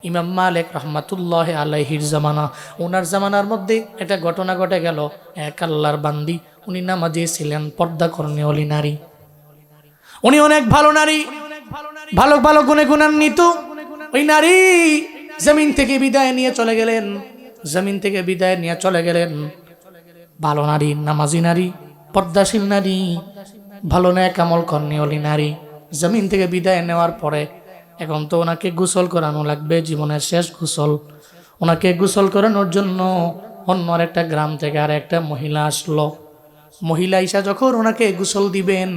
ইমাম মালিক রহমাতুল্লাহ আলাইহির জামানা, ওনার জামানার মধ্যে একটা ঘটনা ঘটে গেল। এক আল্লাহর বান্দি, উনি নামাজি ছিলেন, পর্দা কর্ণী নারী। উনি অনেক ভালো নারী, ভালো ভালো গুণে গুণান্বিত। ওই নারী জমিন থেকে বিদায় নিয়ে চলে গেলেন, জমিন থেকে বিদায় নিয়ে চলে গেলেন। ভালো নারী, নামাজি নারী, পর্দাশীল নারী, ভালো ন্যাক আমল কর্ণী নারী জমিন থেকে বিদায় নেওয়ার পরে এখন তো ওনাকে গোসল করানো লাগবে, জীবনের শেষ গোসল। ওনাকে গোসল করানোর জন্য অন্য একটা গ্রাম থেকে আর একটা মহিলা আসলো। মহিলা ঈশা যখন ওনাকে গোসল দিবেন,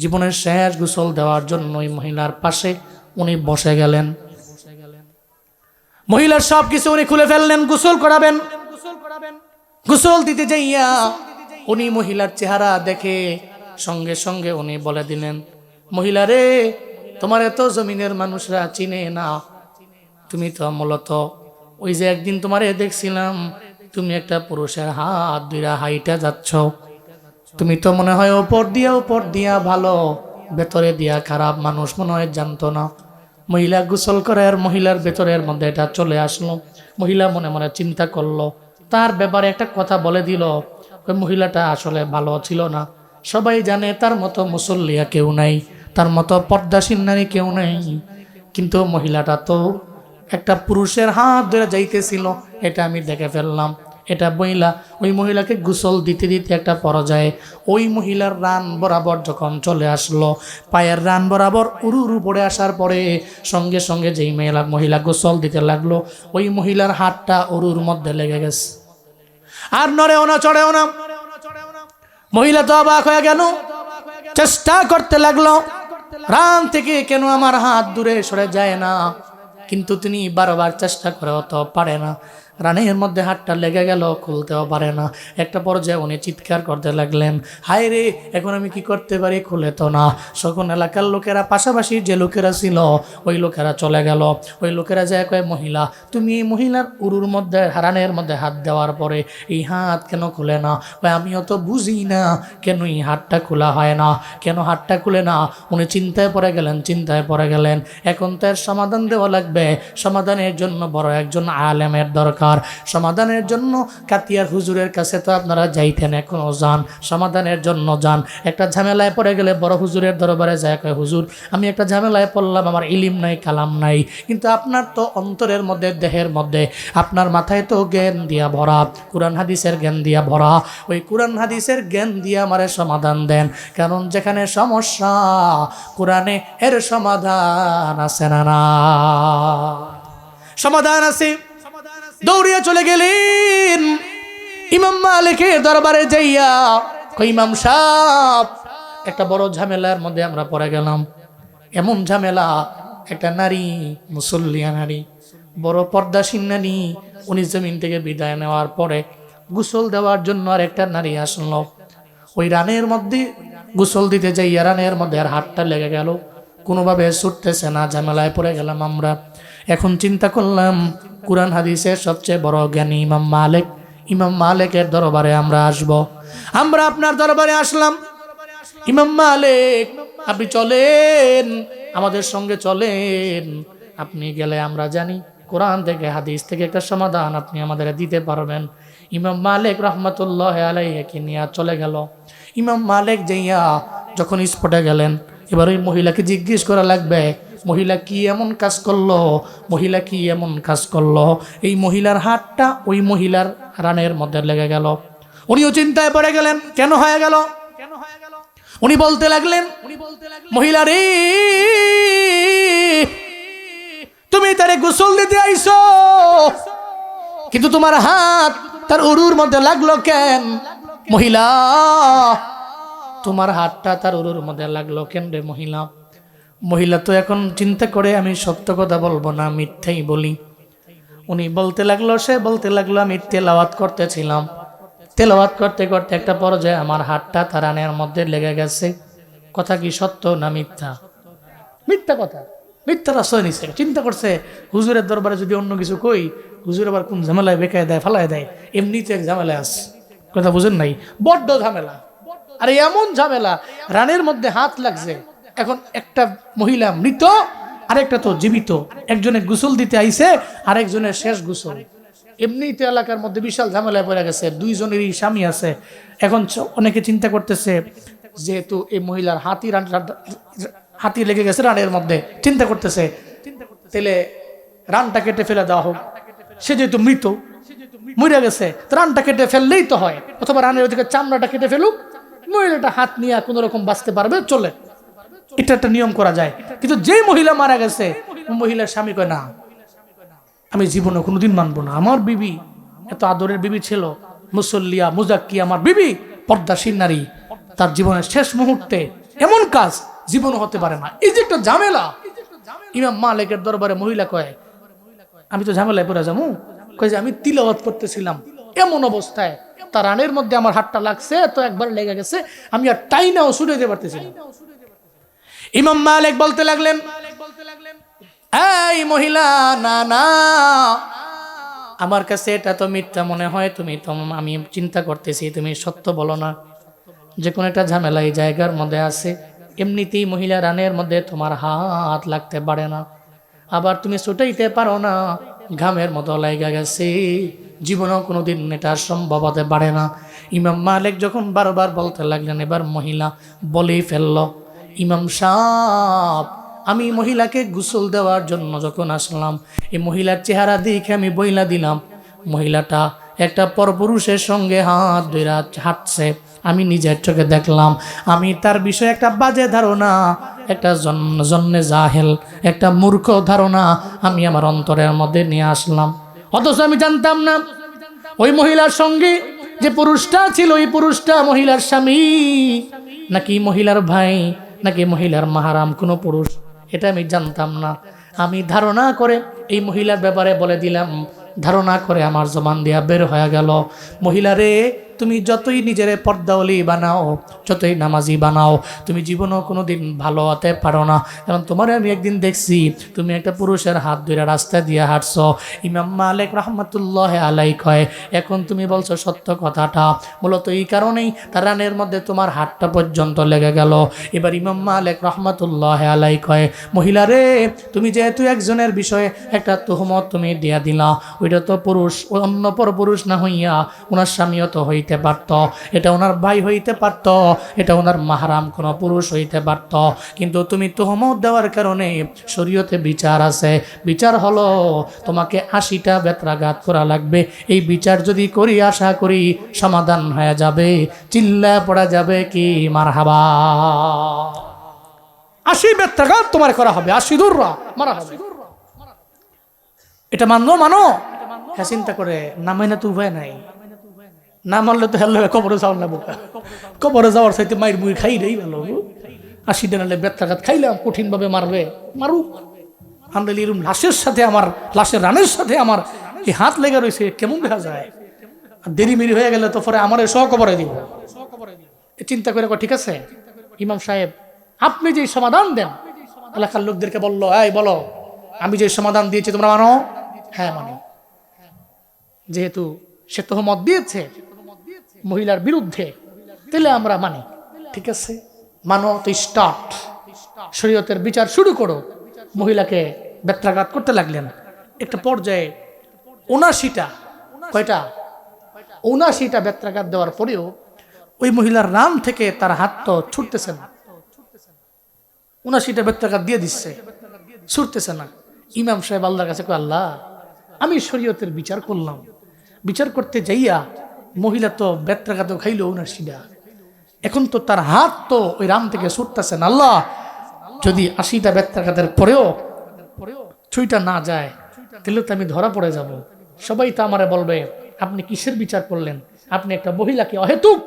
জীবনের শেষ গোসল দেওয়ার জন্য ওই মহিলার পাশে উনি বসে গেলেন। মহিলার সব কিছু উনি খুলে ফেললেন, গোসল করাবেন। গোসল দিতে যাইয়া উনি মহিলার চেহারা দেখে সঙ্গে সঙ্গে উনি বলে দিলেন, মহিলা রে, তোমার এত জমিনের মানুষরা চিনে না, তুমি তো মূলত ওই যে একদিন তোমারে দেখছিলাম, তুমি একটা পুরুষের হাত ধইরা হাইটা যাচ্ছ। তুমি তো মনে হয় উপর দিয়া ভালো, ভেতরে দিয়া খারাপ। মানুষ মনে হয় জানতো না। মহিলা গোসল করে আর মহিলার ভেতরের মধ্যে এটা চলে আসলো। মহিলা মনে মনে চিন্তা করলো, তার ব্যাপারে একটা কথা বলে দিল। ওই মহিলাটা আসলে ভালো ছিল না। সবাই জানে তার মতো মুসল্লিয়া কেউ নাই, তার মতো পর্দাসীন নারী কেউ নাই। কিন্তু মহিলাটা তো একটা পুরুষের হাত ধরে যাইতেছিল, এটা আমি দেখে ফেললাম। এটা মহিলা, ওই মহিলাকে গোসল দিতে দিতে একটা পর্যায়ে ওই মহিলার রান বরাবর যখন চলে আসলো, পায়ের রান বরাবর উরু পড়ে আসার পরে সঙ্গে সঙ্গে যেই মহিলা গোসল দিতে লাগলো, ওই মহিলার হাতটা উরুর মধ্যে লেগে গেছে। আর নড়েও না, চড়েও না। মহিলা তো অবাক হয়ে গেল, চেষ্টা করতে লাগলো রান থেকে কেন আমার হাত দূরে সরে যায় না। কিন্তু তিনি বারবার চেষ্টা করেও তো পারে না। রানের মধ্যে হাতটা লেগে গেল, খুলতেও পারে না। একটা পর্যায়ে উনি চিৎকার করতে লাগলেন, হায় রে, এখন আমি কি করতে পারি, খুলে তো না। সকল এলাকার লোকেরা, পাশাপাশি যে লোকেরা ছিল ওই লোকেরা চলে গেল। ওই লোকেরা যায় কয়, মহিলা, তুমি এই মহিলার উরুর মধ্যে, রানের মধ্যে হাত দেওয়ার পরে এই হাত কেন খুলে না? আমিও তো বুঝি না কেন এই হাতটা খোলা হয় না, কেন হাতটা খুলে না। উনি চিন্তায় পড়ে গেলেন। এখন তার সমাধান দেওয়া লাগবে। সমাধানের জন্য বড় একজন আলেমের দরকার। সমাধানের জন্য কাতিয়ার হুজুরের কাছে তো আপনারা যাইতেন, এখনো যান, সমাধানের জন্য যান। একটা ঝামেলায় পড়ে গেলে বড় হুজুরের দরবারে যায়, কয়, হুজুর, আমি একটা ঝামেলায় পড়লাম, আমার ইলিম নাই, কালাম নাই, কিন্তু আপনার তো অন্তরের মধ্যে, দেহের মধ্যে, আপনার মাথায় তো জ্ঞান দিয়া ভরা, কুরআন হাদিসের জ্ঞান দিয়া ভরা। ওই কুরআন হাদিসের জ্ঞান দিয়া আমারে সমাধান দেন। কারণ যেখানে সমস্যা, কোরআনে এর সমাধান আছে না? সমাধান আছে। দৌড়িয়ে চলে গেলেন ইমাম মালিকের দরবারে যাইয়া, কই, ইমাম সাহেব, একটা বড় ঝামেলার মধ্যে আমরা পড়ে গেলাম। এমন ঝামেলা, একটা নারী, মুসল্লিয়া নারী, বড় পর্দাসীন নারী, উনি জমিন থেকে বিদায় নেওয়ার পরে গোসল দেওয়ার জন্য আর একটা নারী আসলো। ওই রানের মধ্যে গোসল দিতে যাইয়া রানের মধ্যে আর হাতটা লেগে গেল, কোনোভাবে ছুটতেছে না। ঝামেলায় পড়ে গেলাম আমরা। এখন চিন্তা করলাম, কুরআন হাদিসের সবচেয়ে বড় জ্ঞানী ইমাম মালিকের দরবারে আমরা আসব। আমরা আপনার দরবারে আসলাম। ইমাম মালিক, আপনি চলেন, আমাদের সঙ্গে চলেন। আপনি গেলে আমরা জানি কোরআন থেকে, হাদিস থেকে একটা সমাধান আপনি আমাদের দিতে পারবেন। ইমাম মালিক রহমাতুল্লাহ আলাইহি নিয়ে চলে গেল। ইমাম মালিক যাইয়া যখন স্পটে গেলেন, এবার ওই মহিলাকে জিজ্ঞেস করা লাগবে, মহিলা কি এমন কাজ করলো, মহিলা কি এমন কাজ করলো, এই মহিলার হাতটা ওই মহিলার রানের মধ্যে লেগে গেল। উনিও চিন্তায় পড়ে গেলেন, কেন হয়ে গেল। উনি বলতে লাগলেন, মহিলা রে, তুমি তারে গোসল দিতে আইছো, কিন্তু তোমার হাত তার উরুর মধ্যে লাগলো কেন? মহিলা, তোমার হাতটা তার উরুর মধ্যে লাগলো কেন রে মহিলা? মহিলা তো এখন চিন্তা করে, আমি সত্য কথা বলবো না, মিথ্যাই বলি। উনি বলতে লাগলো, আমি তেলাওয়াত করতেছিলাম, তেলাওয়াত করতে করতে একটা পর্যায়ে আমার হাতটা তার রানের মধ্যে লেগে গেছে। কথা কি সত্য না মিথ্যা? মিথ্যা কথা, মিথ্যার আশ্রয় নিছে। চিন্তা করছে, হুজুরের দরবারে যদি অন্য কিছু কই, হুজুর আবার কোন ঝামেলায় বেকায় দেয়, ফালায় দেয়। এমনিতে এক ঝামেলায় আছে, কথা বুঝেন নাই? বড্ড ঝামেলা। আরে এমন ঝামেলা, রানের মধ্যে হাত লাগছে। এখন একটা মহিলা মৃত, আরেকটা তো জীবিত, একজনে গোসল দিতে আইছে, আরেকজনের শেষ গোসল। এমনিই তো এলাকার মধ্যে বিশাল ঝামেলায় পড়ে গেছে, দুইজনেরই স্বামী আছে। এখন অনেকে চিন্তা করতেছে যেহেতু এই মহিলার হাতি লেগে গেছে রানের মধ্যে, চিন্তা করতেছে তাহলে রানটা কেটে ফেলে দেওয়া হোক। সে যেহেতু মৃত, মরে গেছে, রানটা কেটে ফেললেই তো হয়, অথবা রানের ওদিকে চামড়াটা কেটে ফেলুক, মহিলাটা হাত নিয়ে কোনো রকম বাঁচতে পারবে, চলে, এটা একটা নিয়ম করা যায়। কিন্তু যেই মহিলা মারা গেছে, মহিলার স্বামী কয় না, আমি জীবনে কোনোদিন মানবো না, আমার বিবি এত আদরের বিবি ছিল, মুসল্লিয়া মুজাক্কি আমার বিবি, পর্দাশীল নারী, তার জীবনের শেষ মুহূর্তে এমন কাজ জীবনও হতে পারে না। এই যে একটা ঝামেলা, ইমাম মালিকের দরবারে মহিলা কয় আমি তো ঝামেলায় পড়ে যাবো, কয় যে আমি তিলাওয়াত করতেছিলাম, এমন অবস্থায় তার রানের মধ্যে আমার হাতটা লাগছে, তো একবার লেগে গেছে, আমি আর টাইনাও শুনে যেতে পারতেছি না। ইমাম মালিক বলতে লাগলেন, এই মহিলা, না না, আমার কাছে এটা তো মিথ্যা মনে হয়, তুমি তো, আমি চিন্তা করতেছি তুমি সত্য বলো না, যে কোনো একটা ঝামেলা এই জায়গার মধ্যে আছে। এমনিতেই মহিলা রানের মধ্যে তোমার হাত লাগতে পারে না, আবার তুমি ছুটাইতে পারো না, ঘামের মতো লাগা গেছে, জীবনেও কোনোদিন এটা সম্ভব হতে পারে না। ইমাম মালিক যখন বারবার বলতে লাগলেন, এবার মহিলা বলেই ফেলল, ইমাম সাহেব, আমি মহিলাকে গোসল দেওয়ার জন্য যখন আসলাম, এই মহিলার চেহারা দেখে আমি বইলা দিলাম, মহিলাটা একটা পরপুরুষের সঙ্গে হাত ধরে হাঁটছে, আমি নিজের চোখে দেখলাম। আমি তার বিষয়ে একটা বাজে ধারণা, একটা জন্মে জাহেল, একটা মূর্খ ধারণা আমি আমার অন্তরের মধ্যে নিয়ে আসলাম। অথচ আমি জানতাম না ওই মহিলার সঙ্গে যে পুরুষটা ছিল, ওই পুরুষটা মহিলার স্বামী নাকি মহিলার ভাই, নাকি মহিলার মাহারাম কোনো পুরুষ, এটা আমি জানতাম না। আমি ধারণা করে এই মহিলার ব্যাপারে বলে দিলাম, ধারণা করে আমার জবান দিয়া বের হয়ে গেল, মহিলারে তুমি যতই নিজের পর্দাওয়ালি বানাও, যতই নামাজি বানাও, তুমি জীবনও কোনো দিন ভালো হতে পারো না। কারণ তোমার আমি একদিন দেখছি তুমি একটা পুরুষের হাত ধরে রাস্তা দিয়ে হাঁটছ। ইমাম মালিক রহমতুল্লাহ আলাই কয়, এখন তুমি বলছো সত্য কথাটা, মূলত এই কারণেই তার রানের মধ্যে তোমার হাতটা পর্যন্ত লেগে গেল। এবার ইমাম মালিক রহমতুল্লাহ আলাই কয়, মহিলারে তুমি যেহেতু একজনের বিষয়ে একটা তুহমত তুমি দিয়া দিলা, ওইটা তো পুরুষ, অন্য পর পুরুষ না হইয়া ওনার স্বামীও তো হইতে পারত, এটা ওনার ভাই হইতে পারত, এটা ওনার মাহারাম কোনো পুরুষ হইতে পারত, কিন্তু তুমি তুহমত দেওয়ার কারণে শরীয়তে বিচার আছে। বিচার হলো তোমাকে 80টা বেত্রাঘাত করা লাগবে। এই বিচার যদি করি, আশা করি সমাধান হয়ে যাবে, চিল্লা পড়া যাবে কি মারহাবা। 80 বেত্রাঘাত তোমার করা হবে, 80 দূররা মারা হবে। এটা মানো হ্যাঁ, চিন্তা করে না মাইনা তো উপায় নাই, না মানলে তো হেল্লো কবরে যাওয়ার না, বোকা কবরে যাওয়ার চাইতে মায়ের মুই খাই দেই ভালো। 80 দিনালে বেত্রাঘাত খাইলাম, কঠিন ভাবে মারবে, মারুক। আমরা এরকম লাশের সাথে, আমার লাশের রানের সাথে আমার এই হাত লেগে রয়েছে, কেমন দেখা যায়। দেরি মেরি হয়ে গেলে তো পরে আমার সহ কবরে দিব। চিন্তা করে ঠিক আছে ইমাম সাহেব, আপনি যে সমাধান দেন, এলাকার লোকদেরকে বললো, এই বলো আমি যে সমাধান দিয়েছি তোমরা মানো? হ্যাঁ মানি। যেহেতু সে তহমত দিয়েছে মহিলার বিরুদ্ধে, তাহলে আমরা মানি। ঠিক আছে, মানো তো, স্টার্ট, শরীয়তের বিচার শুরু করো। মহিলাকে বেত্রাঘাত করতে লাগলেন। একটা পর্যায়ে 79টা, কয়টা? 79টা বেত্রাঘাত দেওয়ার পরেও ওই মহিলার রান থেকে তার হাত তো ছুটতেছে না। 79টা বেত্রাঘাত দিয়ে দিচ্ছে, ছুটতেছে না। ইমাম সাহেব আল্লাহর কাছে কয়, আল্লাহ, আমি শরীয়তের বিচার করলাম, বিচার করতে যাইয়া মহিলা তো বেত্রাঘাত খাইল 79টা, এখন তো তার হাত তো ওই রান থেকে ছুটতেছে না। আল্লাহ, যদি 80টা বেত্রাঘাতের পরেও ছুঁইটা না যায়, তাহলে তো আমি ধরা পড়ে যাব। সবাই তো আমারে বলবে আপনি কিসের বিচার করলেন, আপনি একটা মহিলাকে অহেতুক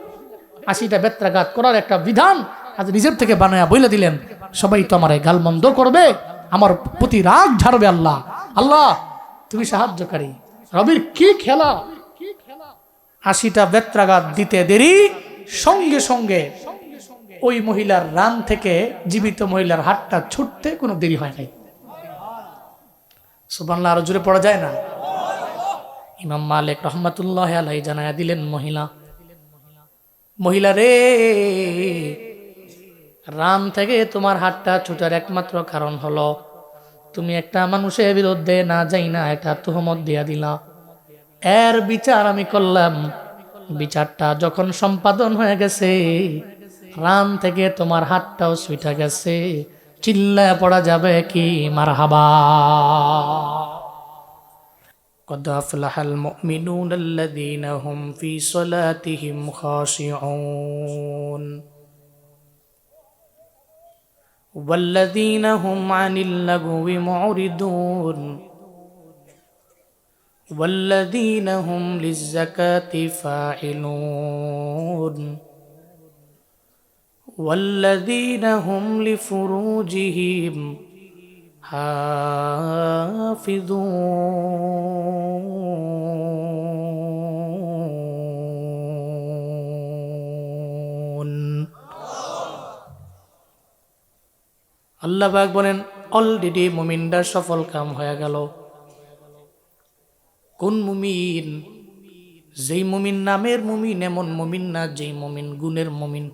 80টা বেত্রাঘাত করার একটা বিধান আজ নিজের থেকে বানায়া বইলে দিলেন। সবাই তো আমারে গালমন্দ করবে, আমার প্রতি রাগ ঝাড়বে। আল্লাহ, আল্লাহ তুমি সাহায্যকারী, রবির কি খেলা। 80টা বেত্রাঘাত দিতে দেরি, সঙ্গে সঙ্গে ওই মহিলার রান থেকে জীবিত মহিলার হাতটা ছুটতে কোনো দেরি হয় নাই। সুবহানাল্লাহ, আরো জোরে পড়া যায় না? ইমাম মালিক রহমতুল্লাহ আলাইহি জানায়া দিলেন, মহিলা রে, রান থেকে তোমার হাতটা ছুটার একমাত্র কারণ হলো তুমি একটা মানুষের বিরুদ্ধে না যাই না একটা তুহমত দিয়া দিলা, এর বিচার আমি করলাম। বিচারটা যখন সম্পাদন হয়ে গেছে, রান থেকে তোমার হাতটাও ছুইটা গেছে, চিল্লায় পড়া যাবে কি মারহাবা। قد أفلح المؤمنون الذين هم في صلاتهم خاشعون والذين هم عن اللغو معرضون والذين هم للزكاة فاعلون والذين هم لفروجهم حافظون আল্লাহ পাক বলেন অলরেডি মুমিনরা সফল কাম হয়ে গেল। কোন মুমিন? যেই মুমিন নামের মুমিন, এমন মুমিন না যেই মুমিন গুণের মুমিন।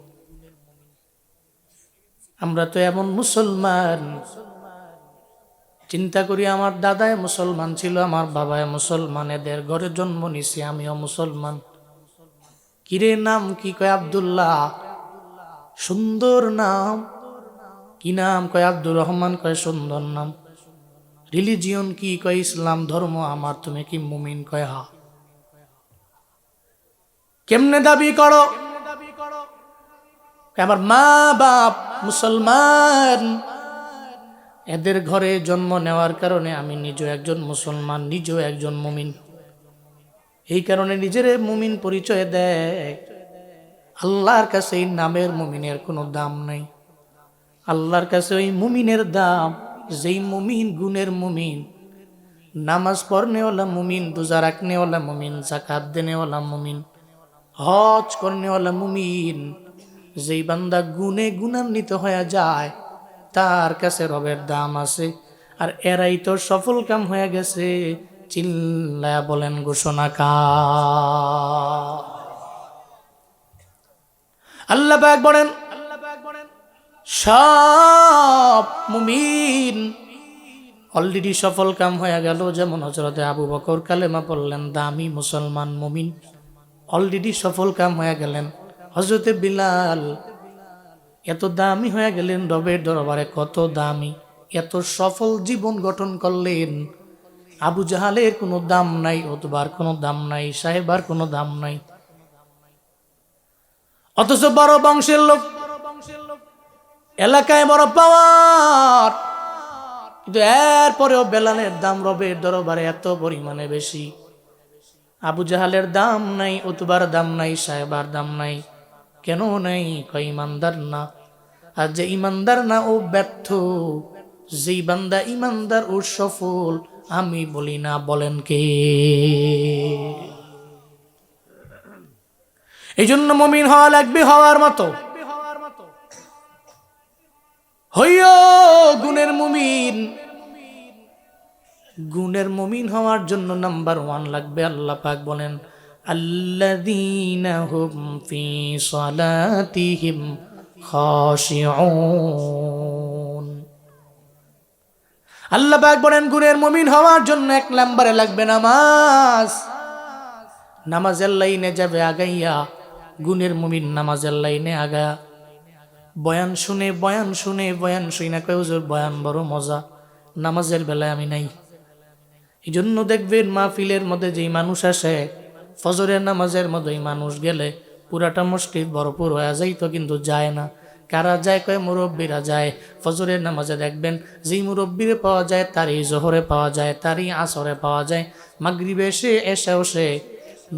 আমরা তো এমন মুসলমান, চিন্তা করি আমার দাদায় মুসলমান ছিল, আমার বাবায় মুসলমান, এদের ঘরে জন্ম নিছি, আমিও মুসলমান। কিরে নাম কি? কয় আব্দুল্লাহ। সুন্দর নাম। কি নাম? কয় আব্দুর রহমান। কয় সুন্দর নাম। রিলিজিয়ন কি? কয় ইসলাম ধর্ম আমার। তুমি কি মুমিন? কয় হা। কেমনে দাবি করো? আমার মা বাপ মুসলমান, এদের ঘরে জন্ম নেওয়ার কারণে আমি নিজেও একজন মুসলমান, নিজেও একজন মুমিন। এই কারণে নিজের মুমিন পরিচয় দেয়। আল্লাহর কাছে এই নামের মুমিনের কোনো দাম নাই। আল্লাহর কাছে ওই মুমিনের দাম যেই মুমিন গুণের মুমিন, নামাজ পড়নেওয়ালা মুমিন, রোজা রাখনেওয়ালা মুমিন, যাকাত দেনেওয়ালা মুমিন, হজ করনেওয়ালা মুমিন। যেই বান্দা গুণে গুণান্বিত হয়ে যায়, তার কাছে রবের দাম আছে। আর এরাই তো সফল কাম হয়ে গেছে। চিল্লায়া বলেন ঘোষণা কা। আল্লাহ পাক বলেন সব মুমিন অলরেডি সফল কাম হয়ে গেল। যেমন হযরতে আবু বকর কালেমা পড়লেন, দামি মুসলমান মুমিন, অলরেডি সফল কাম হয়ে গেলেন। হযরতে বিলাল এত দামি হয়ে গেলেন রবের দরবারে, কত দামি, এত সফল জীবন গঠন করলেন। আবু জাহালের কোনো দাম নাই, উতবার কোনো দাম নাই, সাহেবার কোনো দাম নাই। অথচ বড় বংশের লোক, এলাকায় বড় পাওয়ার, কিন্তু এরপরেও বেলালের দাম রবের দরবারে এত পরিমাণে বেশি। আবু জাহালের দাম নাই, উতবার দাম নাই, সাহেবার দাম নাই। কেন নাই? কয় ইমানদার না। আর যে ইমানদার না ও ব্যর্থ, যেই বান্দা ইমানদার ও সফল। আমি বলি না, বলেন কে? এই জন্য মুমিন হওয়া লাগবে হওয়ার মতো। হইও গুণের মুমিন। গুণের মুমিন হওয়ার জন্য নাম্বার 1 লাগবে। আল্লাহ পাক বলেন আল্লাযীনা হুম ফি সালাতিহিম খাশিউন। আল্লাহ পাক বলেন গুণের মুমিন হওয়ার জন্য 1 নম্বরে লাগবে নামাজ। নামাজের লাইনে যাবে আগাইয়া। গুণের মুমিন নামাজের লাইনে আগা। বয়ান শুনে বয়ান শুনে বয়ান শুই না কয় হুজুর বয়ান বড় মজা, নামাজের বেলায় আমি নাই। এই জন্য দেখবেন মাহফিলের মধ্যে যেই মানুষ আসে, ফজরের নামাজের মধ্যে মানুষ গেলে পুরাটা মসজিদ ভরপুর হয়ে যাইতো, কিন্তু যায় না। কারা যায়? কয় মুরব্বীরা যায়। ফজরের নামাজে দেখবেন যেই মুরব্বীরে পাওয়া যায়, তারই জোহরে পাওয়া যায়, তারই আসরে পাওয়া যায়। মাগরিবে এসেও সে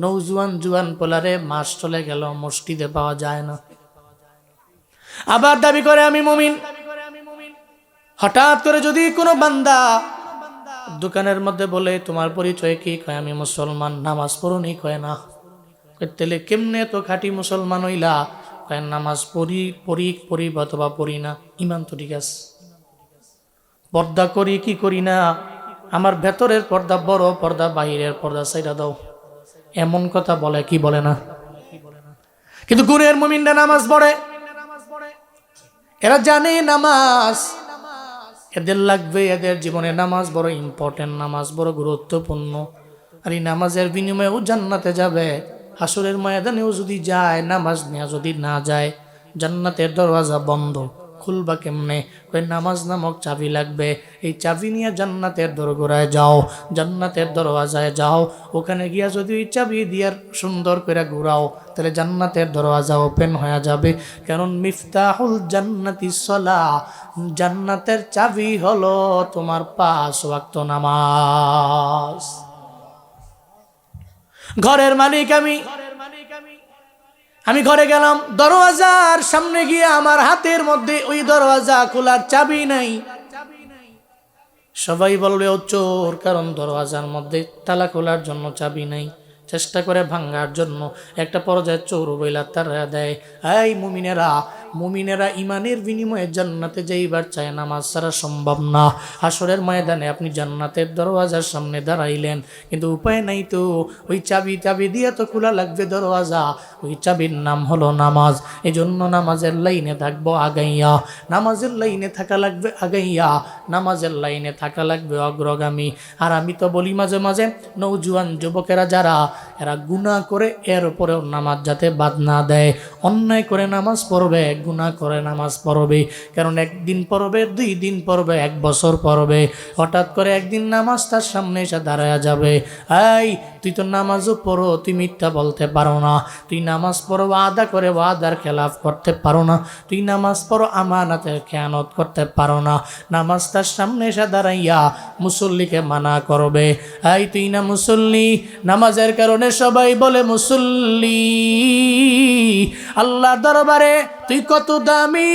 নৌজুয়ান জুয়ান পোলারে মাস চলে গেল, মসজিদে পাওয়া যায় না। আবার দাবি করে আমি মুমিন। হঠাৎ করে যদি কোনো বান্দা দোকানের মধ্যে বলে তোমার পরিচয় কি? কয় আমি মুসলমান। নামাজ পড়ুনি? কয় না। তাহলে কেমনে তো খাঁটি মুসলমান হইলা? কয় নামাজ পড়ি অথবা পড়ি না। ইমান তো ঠিক আছে। পর্দা করি কি করি না? আমার ভেতরের পর্দা বড়, পর্দা বাহিরের পর্দা সাইডা দাও। এমন কথা বলে কি বলে না? কিন্তু গুণের মুমিনরা নামাজ পড়ে। এরা জানে নামাজ এদের লাগবে, এদের জীবনে নামাজ বড় ইম্পর্টেন্ট, নামাজ বড় গুরুত্বপূর্ণ। আর এই নামাজের বিনিময়েও জান্নাতে যাবে। হাসরের ময়দানেও যদি যায়, নামাজ নেওয়া যদি না যায়, জান্নাতের দরওয়াজা বন্ধ, খুলবা কেমনে? ওই নামাজ নামক চাবি লাগবে। এই চাবি নিয়ে জান্নাতের দরগোড়ায় যাও, জান্নাতের দরওয়াজায় যাও। ওখানে গিয়া যদি ওই চাবি দিয়ে সুন্দর করে ঘুরাও, তাহলে জান্নাতের দরওয়াজা ওপেন হয়ে যাবে। কারণ মিফতাহুল জান্নাতি সলাহ, জান্নাতের চাবি হলো তোমার 5 ওয়াক্ত নামাজ। ঘরের মালিক আমি ঘরে গেলাম, দরওয়াজার সামনে গিয়ে আমার হাতের মধ্যে ওই দরওয়াজা খোলার চাবি নাই। সবাই বলবে ও চোর, কারণ দরওয়াজার মধ্যে তালা খোলার জন্য চাবি নাই। চেষ্টা করে ভাঙ্গার জন্য একটা পর্যায়ে চোর বইলা তারা দেয়। এই মুমিনেরা ইমানের বিনিময়ে জান্নাতে যাইবার চায়, নামাজ ছাড়া সম্ভব না। হাসরের ময়দানে আপনি জান্নাতের দরওয়াজার সামনে দাঁড়াইলেন, কিন্তু উপায় নাই তো, ওই চাবি দিয়ে তো খোলা লাগবে দরওয়াজা। ওই চাবির নাম হলো নামাজ। এই জন্য নামাজের লাইনে থাকবো আগাইয়া, নামাজের লাইনে থাকা লাগবে আগাইয়া, নামাজের লাইনে থাকা লাগবে অগ্রগামী। আর আমি তো বলি মাঝে মাঝে, নৌজুয়ান যুবকেরা যারা, এরা গুনাহ করে, এর উপরেও নামাজ যাতে বাদ না দেয়। অন্যায় করে নামাজ পড়বে, গুনাহ করে নামাজ পড়বে। কারণ একদিন পড়বে, 2 দিন পড়বে, 1 বছর পড়বে, হঠাৎ করে একদিন নামাজ তার সামনে এসে দাঁড়ায়া যাবে। এই তুই তো নামাজও পড়ো, তুই মিথ্যা বলতে পারো না। তুই নামাজ পড়ো ওয়াদা করে ওয়াদার খেলাফ করতে পারো না। তুই নামাজ পড়ো আমানতের খেয়ানত করতে পারো না। নামাজ তার সামনে এসে দাঁড়াইয়া মুসল্লিকে মানা করবে, এই তুই না মুসল্লি, নামাজের কারণে সবাই বলে মুসল্লি। আল্লাহ দরবারে তুই কত দামি,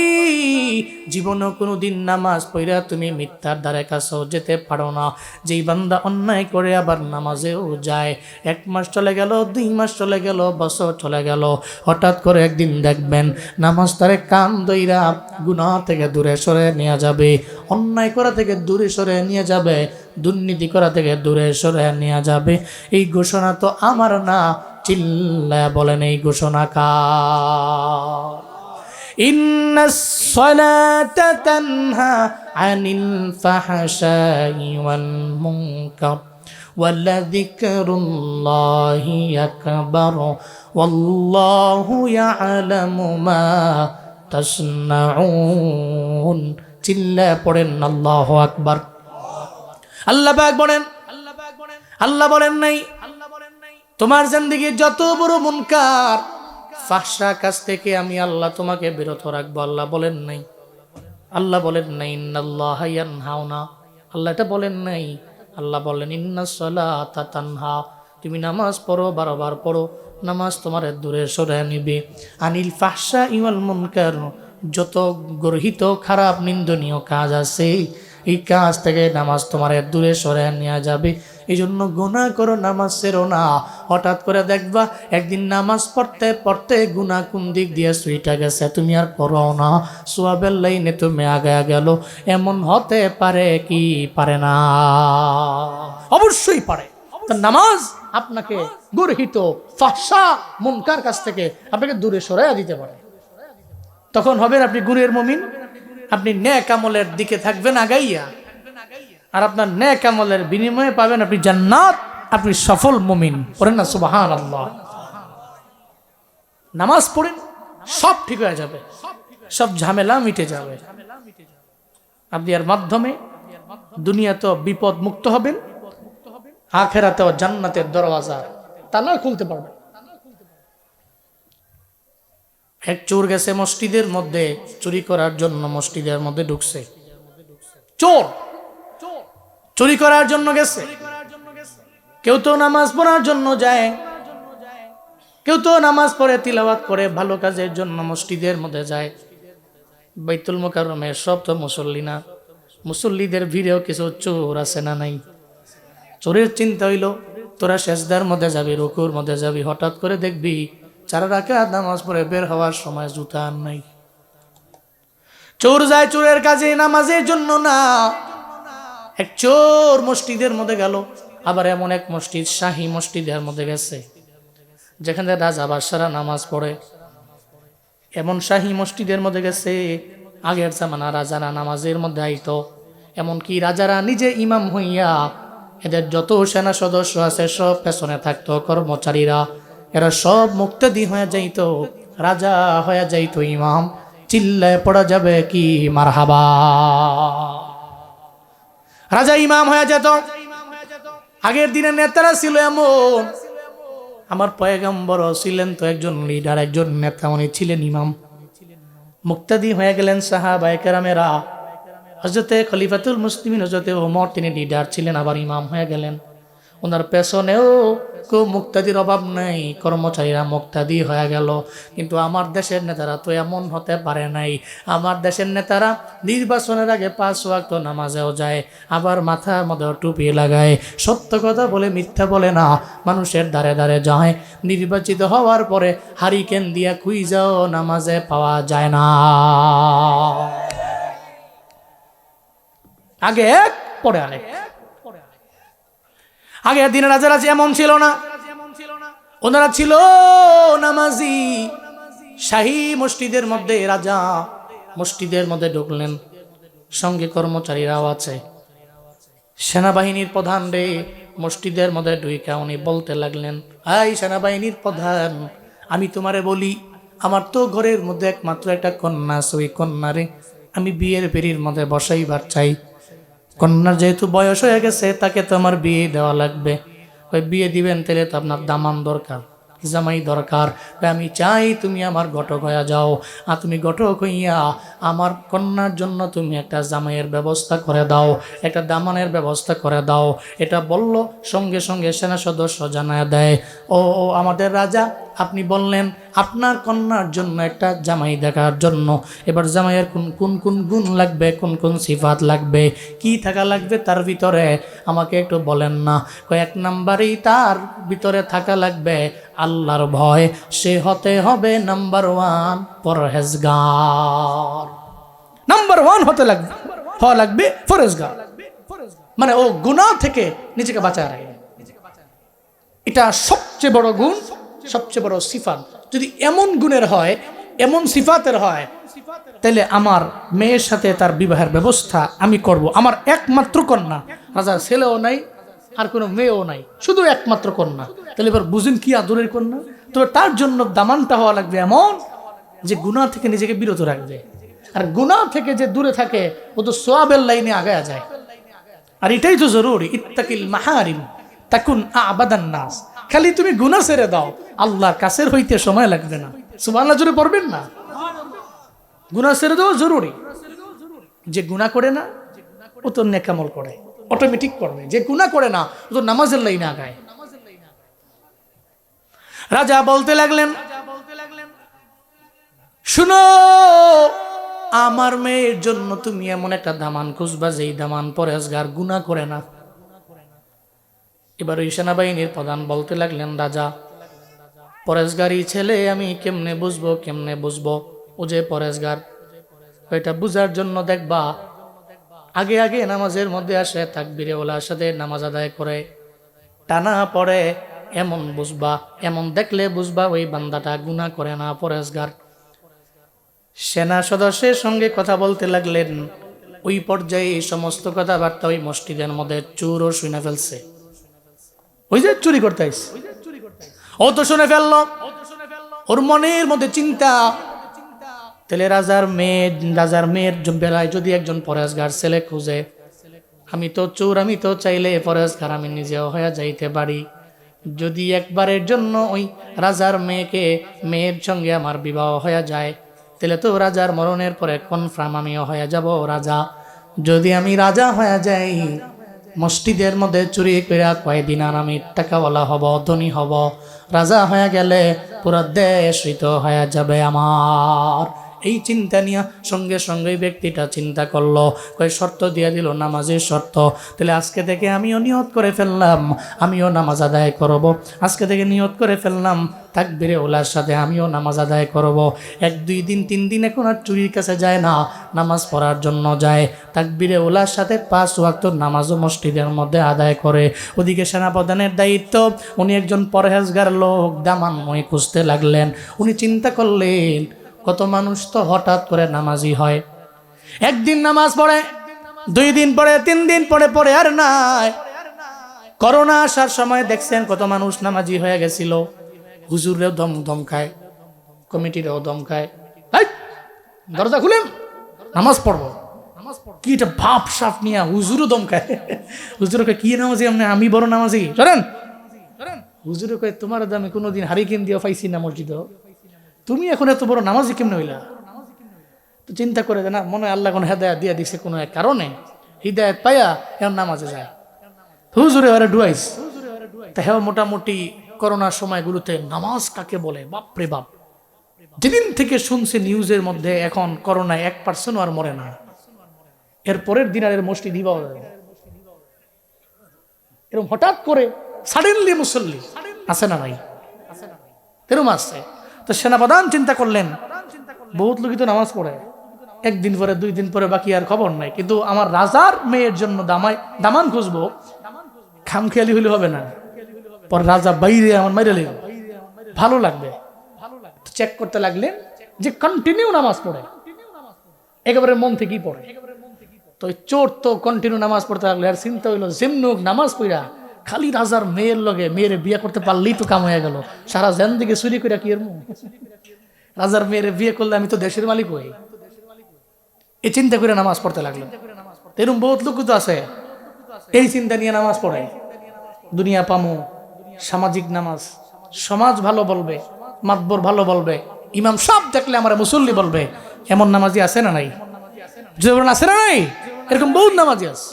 জীবনে কোনোদিন নামাজ পড়া তুমি মিথ্যার দ্বারে কাছেও যেতে পারো না। যেই বান্দা অন্যায় করে আবার নামাজেও যায়, 1 মাস চলে গেল, 2 মাস চলে গেল, বছর চলে গেল, হঠাৎ করে একদিন দেখবেন নামাজ তারে কান দইরা গুনাহ থেকে দূরে সরে নিয়ে যাবে, অন্যায় করা থেকে দূরে সরে নিয়ে যাবে, দুর্নীতি করা থেকে দূরে সরে নিয়ে যাবে। এই ঘোষণা তো আমার না, চিল্লায়া বলেন এই ঘোষণা কার? ইন্নাস সালাতা তানহা আনিল ফাহশাই ওয়াল মুনকার ওয়ালাযিকরুল্লাহি আকবার ওয়াল্লাহু ইয়ালামু মা তাসনাউন। চিল্লায়া পড়েন আল্লাহু আকবার। আল্লাহ পাক বলেন, আল্লাহ বলেন নাই তোমার জিন্দেগীর যত বড় মুনকার ফাহশা কাজ থেকে আমি আল্লাহ তোমাকে বিরত রাখবো। আল্লাহ বলেন নাই, আল্লাহ বলেন নাই ইন্নাল্লাহা ইয়ানহাউনা, আল্লাহ এটা বলেন নাই। আল্লাহ বলেন ইন্নাস সালাতা তানহা, তুমি নামাজ পড়ো, 12 বার পড়ো, নামাজ তোমার দূরে সরিয়ে নিবে। আনিল ফাহশা ওয়াল মুনকার, যত গর্হিত খারাপ নিন্দনীয় কাজ আছে এই কাজ থেকে নামাজ তোমার দূরে সরিয়ে নেওয়া যাবে। এই জন্য গুনাহ করো, নামাজ ছেড়ো না। হঠাৎ করে দেখবা একদিন নামাজ পড়তে পড়তে গুনাহ কোন দিক দিয়ে সুইটা গেছে, তুমি আর করো না, সোয়াবের লাইনে তুমি আগায়া গেল। এমন হতে পারে কি পারে না? অবশ্যই পারে। নামাজ আপনাকে গর্হিত ফাহশা মুনকার কাছ থেকে আপনাকে দূরে সরাইয়া দিতে পারে। তখন হবেন আপনি গুণের মুমিন, আপনি নেক আমলের দিকে থাকবেন আগাইয়া, আর আপনার নেক আমলের বিনিময়ে পাবেন আপনি জান্নাত, আপনি সফল মুমিন। পড়েন না সুবহানাল্লাহ। নামাজ পড়েন, সব ঠিক হয়ে যাবে, সব ঝামেলা মিটে যাবে। আপনি এর মাধ্যমে দুনিয়াতেও বিপদ মুক্ত হবেন, আখিরাতেও জান্নাতের দরওয়াজা তালা খুলতে পারবেন। এক চোর গেছে মসজিদের মধ্যে চুরি করার জন্য, মসজিদের মধ্যে ঢুকছে। চোর চুরি করার জন্য গেছে। কেউ তো নামাজ পড়ার জন্য যায়, কেউ তো নামাজ পড়ে তিলাওয়াত করে ভালো কাজের জন্য মসজিদের মধ্যে যায়। বাইতুল মুকাররমের সব তো মুসল্লি না, মুসল্লিদের ভিড়েও কিছু চোর আছে না নাই? চোরের চিন্তা হইল তোরা সেজদার মধ্যে যাবি, রুকুর মধ্যে যাবি, হঠাৎ করে দেখবি 4 রাকাত নামাজ পড়ে বের হওয়ার সময় জুতা আর নাই। চোর যায় চোরের কাজে, নামাজের জন্য না। এক চোর মসজিদের মধ্যে গেল, আবার এমন এক মসজিদ শাহী মসজিদের মধ্যে গেছে যেখানে রাজা বাদশারা নামাজ পড়ে। এমন শাহী মসজিদের মধ্যে গেছে, আগের জামানা রাজারা নামাজের মধ্যে আইতো, এমনকি রাজারা নিজে ইমাম হইয়া এদের যত সেনা সদস্য আছে সব পেছনে থাকতো কর্মচারীরা, এরা সব মুক্তাদি হয়ে যাইত, রাজা হয়ে যাইত ইমাম। চিল্লায় পড়া যাবে কি মারহাবা। রাজা ইমাম হয়ে যেত। আগের দিনে নেতারা ছিল এমন, আমার পয়গম্বর ছিলেন তো একজন লিডার, একজন নেতা, উনি ছিলেন ইমাম। মুক্তাদি হয়ে গেলেন সাহাবায়ে কেরামেরা। হযরতে খলিফাতুল মুসলিমিন হযরতে ওমর তিনি লিডার ছিলেন, আবার ইমাম হয়ে গেলেন। ওনার পেছনেও কেউ মুক্তাদির অভাব নেই, কর্মচারীরা মুক্তাদি হয়ে গেল। কিন্তু আমার দেশের নেতারা তো এমন হতে পারে নাই। আমার দেশের নেতারা নির্বাচনের আগে 5 ওয়াক্ত নামাজেও যায়, আবার মাথার মধ্যে টুপি লাগায়, সত্য কথা বলে মিথ্যা বলে না, মানুষের দ্বারে দ্বারে যায়। নির্বাচিত হওয়ার পরে হারিকেন দিয়া খুঁজাও নামাজে পাওয়া যায় না। আগে এক পরে আরেক। আগের দিনের রাজারা এমন ছিল না, ওনারা ছিল নামাজি। শাহী মসজিদের মধ্যে রাজা মসজিদের মধ্যে ঢুকলেন, সঙ্গে কর্মচারীরাও আছে। সেনাবাহিনীর প্রধান রে মসজিদের মধ্যে ঢুইকা উনি বলতে লাগলেন, এই সেনাবাহিনীর প্রধান, আমি তোমারে বলি, আমার তো ঘরের মধ্যে একমাত্র একটা কন্যা আছে, ওই কন্যারে আমি বিয়ের পেড়ির মধ্যে বসাইবার চাই। কন্যার যেহেতু বয়স হয়ে গেছে, তাকে তো আমার বিয়ে দেওয়া লাগবে। ওই বিয়ে দিবেন তাহলে তো আপনার দামান দরকার, জামাই দরকার। আমি চাই তুমি আমার ঘটক হইয়া যাও, আর তুমি ঘটক হইয়া আমার কন্যার জন্য তুমি একটা জামাইয়ের ব্যবস্থা করে দাও, একটা দামানের ব্যবস্থা করে দাও। এটা বলল, সঙ্গে সঙ্গে সেনা সদস্য জানায় দেয়, ও আমাদের রাজা, আপনি বললেন আপনার কন্যার জন্য একটা জামাই দেখার জন্য। এবার জামাইয়ের কোন কোন গুণ লাগবে, কোন কোন সিফাত লাগবে, কি থাকা লাগবে তার ভিতরে আমাকে একটু বলেন না। কয়েক নাম্বারই তার ভিতরে থাকা লাগবে আল্লাহর ভয়, সে হতে হবে নাম্বার 1 পরহেজগার। নাম্বার 1 হওয়া লাগবে পরহেজগার, মানে ও গুনাহ থেকে নিজেকে বাঁচায় রাখে। এটা সবচেয়ে বড় গুণ, সবচেয়ে বড় সিফাত। যদি এমন গুণের হয়, এমন সিফাতের হয়, তাহলে আমার মেয়ের সাথে তার বিবাহের ব্যবস্থা আমি করব। আমার একমাত্র কন্যা, রাজার ছেলেও নাই, আর কোনো মেয়েও নাই, শুধু একমাত্র কন্যা। তাহলে এবার বুঝুন কি আদরের কন্যা। তবে তার জন্য দামানটা হওয়া লাগবে এমন যে গুনাহ থেকে নিজেকে বিরত রাখবে। আর গুনাহ থেকে যে দূরে থাকে ও তো সোয়াবের লাইনে আগায়া যায়। আর এটাই তো জরুরি, ইত্তাকিল মাহারিম তাকুন আবাদান নাস। খালি তুমি গুনাহ ছেড়ে দাও, আল্লাহর কাছের হইতে সময় লাগবে না। সুবহানাল্লাহ জোরে পড়বেন না? গুনাহ ছেড়ে দেওয়া জরুরি। যে গুনাহ করে না ও তো নেক আমল করে, অটোমেটিক করবে। যে গুনাহ করে না ও তো নামাজের লাইনে আগায়। রাজা বলতে লাগলেন, শুনো, আমার মেয়ের জন্য তুমি এমন একটা দামান খুঁজবা যেই দামান পরহেজগার, গুনাহ করে না। এবার ওই সেনাবাহিনীর প্রধান বলতে লাগলেন, রাজা, পরহেজগারি ছেলে আমি কেমনে বুঝবো ও যে পরহেজগার? ওইটা বুঝার জন্য দেখবা আগে আগে নামাজের মধ্যে আসে, তাকবীরে ওলার সাথে নামাজ আদায় করে, টানা পড়ে, এমন বুঝবা, এমন দেখলে বুঝবা ওই বান্দাটা গুনাহ করে না, পরহেজগার। সেনা সদস্যের সঙ্গে কথা বলতে লাগলেন। ওই পর্যায়ে এই সমস্ত কথাবার্তা ওই মসজিদের মধ্যে চোরও শুনে ফেলছে। ওই যে চুরি করতে আইছে, ও তো শুনে ফেললো। ওর মনের মধ্যে চিন্তা, তাহলে রাজার মেয়ের বেলায় যদি একজন পরহেজগার ছেলে খুঁজে, আমি তো চোর, আমি তো চাইলে পরহেজগার আমি নিজেও হয়ে যাইতে পারি। যদি একবারের জন্য ওই রাজার মেয়ের সঙ্গে আমার বিবাহ হয়ে যায়, তাহলে তো রাজার মরণের পরে কনফার্ম আমিও হয়ে যাব রাজা। যদি আমি রাজা হয়ে যাই, মসজিদের মধ্যে চুরি করে কয়েকদিন আর আমি টাকাওয়ালা হব, ধনী হব। রাজা হয়ে গেলে পুরো দেশ হয়ে যাবে আমার। এই চিন্তা নিয়ে সঙ্গে সঙ্গে ব্যক্তিটা চিন্তা করলো, কয় শর্ত দিয়ে দিল, নামাজের শর্ত। তাহলে আজকে থেকে আমিও নিয়ত করে ফেললাম আমিও নামাজ আদায় করব। আজকে থেকে নিয়ত করে ফেললাম তাকবীরে ওলার সাথে আমিও নামাজ আদায় করব। 1 2 দিন 3 দিন এখন আর চুরির কাছে যায় না, নামাজ পড়ার জন্য যায়। তাকবীরে ওলার সাথে 5 ওয়াক্ত নামাজও মসজিদের মধ্যে আদায় করে। ওদিকে সেনাপ্রধানের দায়িত্ব, উনি একজন পরহেজগার লোক, দামানময় খুঁজতে লাগলেন। উনি চিন্তা করলেন, কত মানুষ তো হঠাৎ করে নামাজি হয়, একদিন নামাজ পড়ে, 2 দিন পরে 3 দিন পরে পরে আর নাই। করোনা আসার সময় দেখছেন কত মানুষ নামাজি হয়ে গেছিল। হুজুরেও দম খায়, কমিটিরও দম খায়, দরজা খুলেন নামাজ পড়বো। কি এটা ভাব সাপ নিয়ে হুজুরও দম খায়। হুজুরকে কি নামাজি আমি বড় নামাজি চলেন। হুজুরে কয় তোমার দামে কোনোদিন হারিকেন দিয়ে পাইছি না মসজিদ, তুমি এখন এত বড় নামাজি কেমনে হইলা? তো চিন্তা করে না, মনে হয় আল্লাহ কোনো হেদায়েত দিয়ে দিছে কোনো এক কারণে, হিদায়ত পাইয়া এখন নামাজে যায়। হুজুরে ওরা ডুয়াইস তা হ্যাঁ। মোটামুটি করোনার সময়গুলোতে নামাজ কাকে বলে বাপরে বাপ, যেদিন থেকে শুনছে নিউজের মধ্যে এখন করোনায় 1% আর মরে না, এর পরের দিন আর এর মসজিদ পাওয়া যাবে এরকম হঠাৎ করে সাডেনলি মুসল্লি আছে না ভাই? এরকম আসছে। তো সেনাপ্রধান চিন্তা করলেন বহুত লোকই তো নামাজ পড়ে, 1 দিন পরে 2 দিন পরে বাকি আর খবর নাই, কিন্তু আমার রাজার মেয়ের জন্য দামান খুঁজবো, খামখেয়ালি হইলে হবে না। পরে রাজা বাইরে আমার মাইরে লেগে ভালো লাগবে, চেক করতে লাগলেন যে কন্টিনিউ নামাজ পড়ে, একেবারে মন থেকেই পড়ে। তো চোর তো কন্টিনিউ নামাজ পড়তে লাগলো, আর চিন্তা হইলো যেমনুক নামাজ পড়া খালি রাজার মেয়ের লগে মেয়েরে বিয়ে করতে পারলেই তো কাম হয়ে গেল, সারা জেন দিকে চুরি করে কি রাজার মেয়েরে বিয়ে করলে আমি তো দেশের মালিক হই, এই চিন্তা করে নামাজ পড়তে লাগলো। এরকম বহুত লোক তো আছে এই চিন্তা নিয়ে নামাজ পড়ে, দুনিয়া পামো, সামাজিক নামাজ, সমাজ ভালো বলবে, মাতবর ভালো বলবে, ইমাম সব দেখলে আমার মুসল্লি বলবে, এমন নামাজি আছে না নাই? জীবন আছে না নাই? এরকম বহুত নামাজি আছে।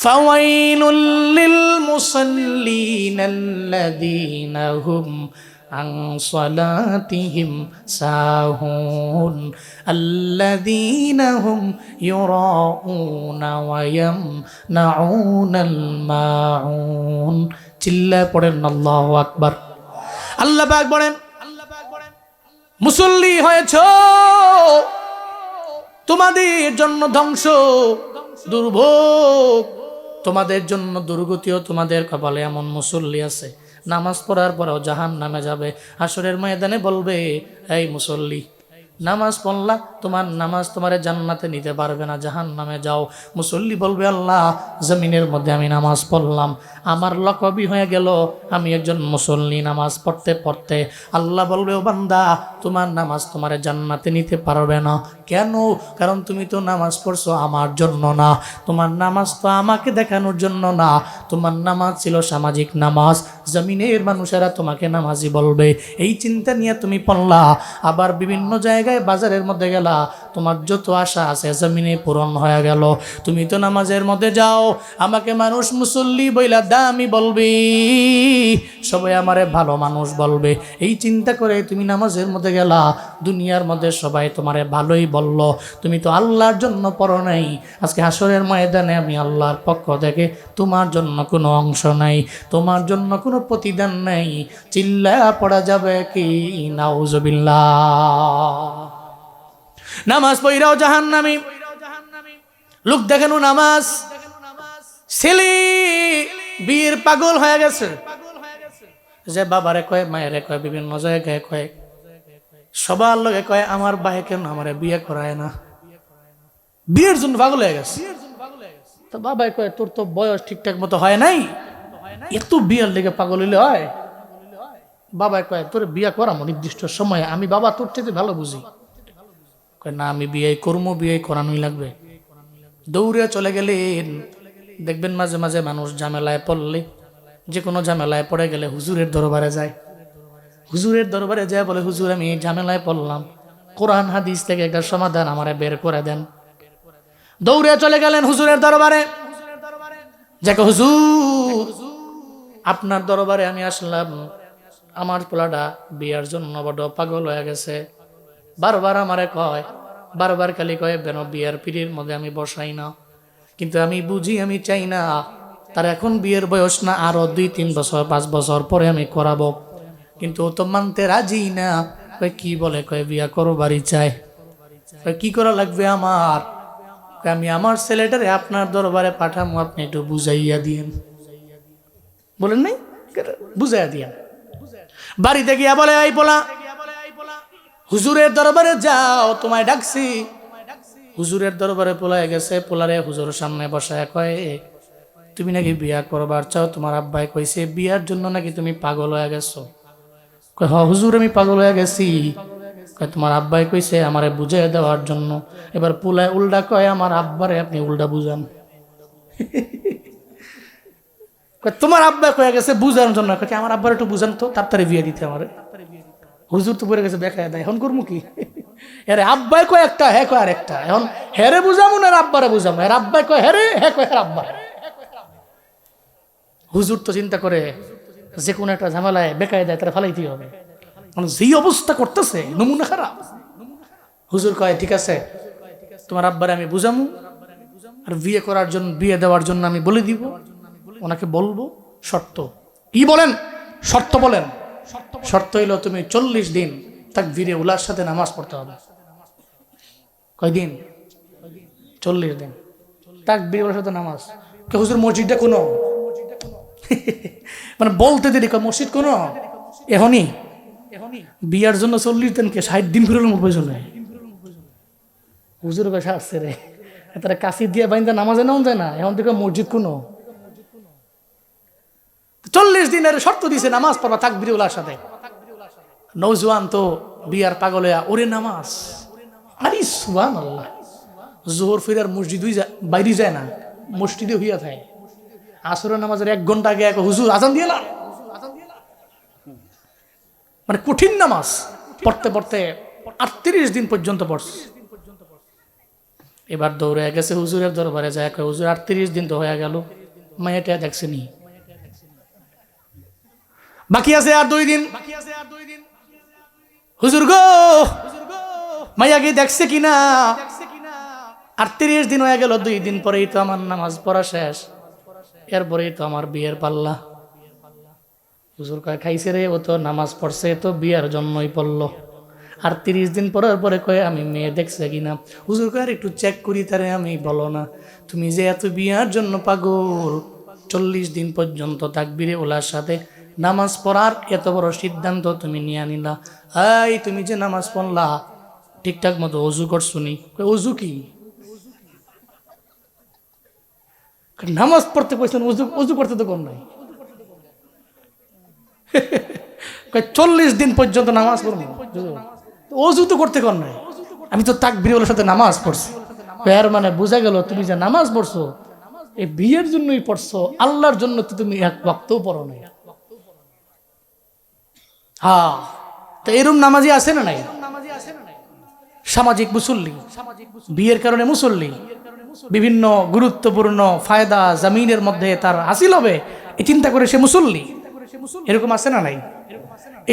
ফাওয়াইলুল লিল মুসাল্লিন আল্লাযীনা হুম আন সালাতিহিম সাহুন আল্লাযীনা হুম ইউরাউনা ওয়া ইয়ামনাউনাল মাউন। চিল্লা পড়েন আল্লাহু আকবার। আল্লাহ পাক বলেন মুসল্লি হয়েছো তোমাদের জন্য ধ্বংস দুর্ভোগ, তোমাদের জন্য দুর্গতিও তোমাদের কপালে এমন মুসল্লি আছে নামাজ পড়ার পরেও জাহান্নামে যাবে। হাসরের ময়দানে বলবে এই মুসল্লি নামাজ পড়লা, তোমার নামাজ তোমারে জান্নাতে নিতে পারবে না, জাহান্নামে যাও। মুসল্লি বলবে আল্লাহ জমিনের মধ্যে আমি নামাজ পড়লাম, আমার লকবি হয়ে গেল আমি একজন মুসল্লি। নামাজ পড়তে পড়তে আল্লাহ বলবে ও বান্দা তোমার নামাজ তোমারে জান্নাতে নিতে পারবে না। কেন? কারণ তুমি তো নামাজ পড়ছো আমার জন্য না, তোমার নামাজ তো আমাকে দেখানোর জন্য না, তোমার নামাজ ছিল সামাজিক নামাজ, জমিনের মানুষেরা তোমাকে নামাজি বলবে। এই চিন্তা নিয়ে তুমি পড়লা, আবার বিভিন্ন জায়গায় বাজারের মধ্যে গেলা, তোমার যত আশা আছে জমিনে পূরণ হয়ে গেল। তুমি তো নামাজের মধ্যে যাও, আমাকে মানুষ মুসল্লি বইলা দামি বলবে, সবাই আমারে ভালো মানুষ বলবে, এই চিন্তা করে তুমি নামাজের মধ্যে গেলা, দুনিয়ার মধ্যে সবাই তোমারে ভালোই বলল, তুমি তো আল্লাহর জন্য পড়ো নাই। আজকে হাসরের ময়দানে আমি আল্লাহর পক্ষ থেকে তোমার জন্য কোনো অংশ নাই, তোমার জন্য কোনো প্রতিদান নাই। চিল্লা পড়া যাবে কি নাউজুবিল্লাহ। নামাজ পড়াও জাহান্নামী, লোক দেখানো নামাজ, ছেলে বীর পাগল হয়ে গেছে, যে বাবারে কয় মায়েরে কয় বিভিন্ন জায়গায় কয়, সবার লগে কয় আমার ভাই কেন আমার বিয়ে করায় না, বিয়ের জন্য পাগল হয়ে গেছে। তো বাবাই কয় তোর তো বয়স ঠিকঠাক মতো হয় নাই, এত বিয়ের লেগে পাগল হইলে হয়? বাবাই কয় তোর বিয়ে করামো নির্দিষ্ট সময়ে, আমি বাবা তোর থেকে ভালো বুঝি। কয় না আমি বিয়ে করবো, বিয়ে করানোই লাগবে। দৌড়ে চলে গেলেন। দেখবেন মাঝে মাঝে মানুষ ঝামেলায় পড়লে, যে কোনো ঝামেলায় পড়ে গেলে হুজুরের দরবারে যায়, হুজুরের দরবারে যায় বলে হুজুর আমি ঝামেলায় পড়লাম, কোরআন হাদিস থেকে একটা সমাধান আমারে বের করে দেন। দৌড়ে চলে গেলেন হুজুরের দরবারে, যাকে হুজুর আপনার দরবারে আমি আসলাম, আমার পোলাটা বিয়ার জন্য বড় পাগল হয়ে গেছে, বারবার আমারে কয়, বারবার খালি কয় বেন বিয়ার পিড়ির মধ্যে আমি বসাই না, কিন্তু আমি বুঝি আমি চাই না তার এখন বিয়ের বয়স না, আরো 2-3 বছর 5 বছর পরে আমি করাবো, কিন্তু ও তো মানতে রাজি না। কয় কি বলে? কয় বিয়া করো বাড়ি চাই। কয় কি করা লাগবে আমার? আমি আমার ছেলেটারে আপনার দরবারে পাঠামো, আপনি একটু বুঝাইয়া দিয়েন। বলেন নাই বুঝাইয়া দিয়েন। বাড়িতে গিয়া বলে এই বলা হুজুরের দরবারে যাও, তোমায় ডাকছি। হুজুরের দরবারে পোলায় গেছে, পোলারে হুজুরের সামনে বসায় কয়, তুমি নাকি বিয়া করবার চাও, তোমার আব্বাই কইছে বিয়ার জন্য নাকি তুমি পাগল হয়ে গেছো। কয়, হ হুজুর আমি পাগল হয়ে গেছি। কয়, তোমার আব্বাই কইছে আমারে বুঝিয়ে দেওয়ার জন্য। এবার পোলায় উল্টা কয়, আমার আব্বারে আপনি উল্টা বুঝান। তোমার আব্বা কয়ে গেছে বুঝানোর জন্য, আমার আব্বার একটু বুঝান তো, তাড়াতাড়ি বিয়ে দিতে আমার। হুজুর তো পড়ে গেছে বেকায় দেয়, এখন করবো কি? এর আব্বাই কয় একটা, হ্যাঁ কয় আর একটা, এখন হেরে বুঝামো না আব্বারে বুঝামো, এর আব্বাই কয় হেরে, হ্যাঁ কয় হের আব্বা। হুজুর তো চিন্তা করে যে কোনো একটা ঝামেলায় বেকায় দেয় তারা ফালাইতেই হবে, যেই অবস্থা করতেছে নমুনা খারাপ। হুজুর কয় ঠিক আছে, তোমার আব্বারে আমি বুঝামু, আর বিয়ে করার জন্য, বিয়ে দেওয়ার জন্য আমি বলে দিব, ওনাকে বলবো। শর্ত কি বলেন? শর্ত বলেন। শর্ত হইল তুমি 40 দিন তাকবীরে উলার সাথে নামাজ পড়তে হবে। কয়দিন? 40 দিন তাকবীরে উলার সাথে নামাজ। হুজুর মসজিদটা কোনো মানে বলতে দেরি, মসজিদ কোনো এখনই বিয়ার জন্য 40 দিনকে 60 দিন ফিরল প্রয়োজন। হুজুর বেশা আসছে রে, তারা কাশি দিয়ে বাইন্দা নামাজে নাও যায় না, এখন থেকে মসজিদ কোনো 40 দিনের শর্ত দিছে নামাজ পড়বা তাকবীরে উলার সাথে। নওজোয়ান তো বিয়ার পাগল হইয়া ওরে নামাজ, আরে সুবহানাল্লাহ, জোহর ফিরার মসজিদ বাইরে যায় না, মসজিদে হইয়া থাকে। আসরের নামাজের 1 ঘন্টা আগে হুজুর আজান দিয়ে না, মানে কঠিন নামাজ পড়তে পড়তে 38 দিন পর্যন্ত পড়ছে। এবার দৌড়ে গেছে হুজুরের দরবারে যায়, হুজুর 38 দিন তো হয়ে গেল, মায়েটা দেখছেনি, বাকি আছে আর 2 দিন। হুজুর গো মাইয়াকে দেখছে কিনা? 38 দিন হয়ে গেল, 2 দিন পরেই তো আমার নামাজ পড়া শেষ, এরপরেই তো আমার বিয়ের পাল্লা। হুজুর কয় খাইছে রে, ও তো নামাজ পড়ছে তো বিয়ের জন্যই পড়লো। 38 দিন পরের পরে কয় আমি মেয়ে দেখছে কিনা? হুজুর কয় আর একটু চেক করি তারে আমি, বলো না তুমি যে এত বিয়ার জন্য পাগল, 40 দিন পর্যন্ত তাকবীরে উলার সাথে নামাজ পড়ার এত বড় সিদ্ধান্ত তুমি নিয়ে নিলা, এই তুমি যে নামাজ পড়লা ঠিকঠাক মতো অজু করছো নি? অজু কি? নামাজ পড়তে কইছেন, অজু করতে তো কম নাই। 40 দিন পর্যন্ত নামাজ পড়বো, অজু তো করতে কম নাই, আমি তো তাকবীরের সাথে নামাজ পড়ছি। এর মানে বোঝা গেল তুমি যে নামাজ পড়ছো এই বিয়ের জন্যই পড়ছো, আল্লাহর জন্য তো তুমি এক ওয়াক্তও পড়ো নাই। হ্যাঁ, তো এরকম নামাজি আছে না নাই? সামাজিক মুসল্লি, বিয়ের কারণে মুসল্লি, বিভিন্ন গুরুত্বপূর্ণ ফায়দা জামিনের মধ্যে তার হাসিল হবে এই চিন্তা করে সে মুসল্লি, এরকম আছে না নাই?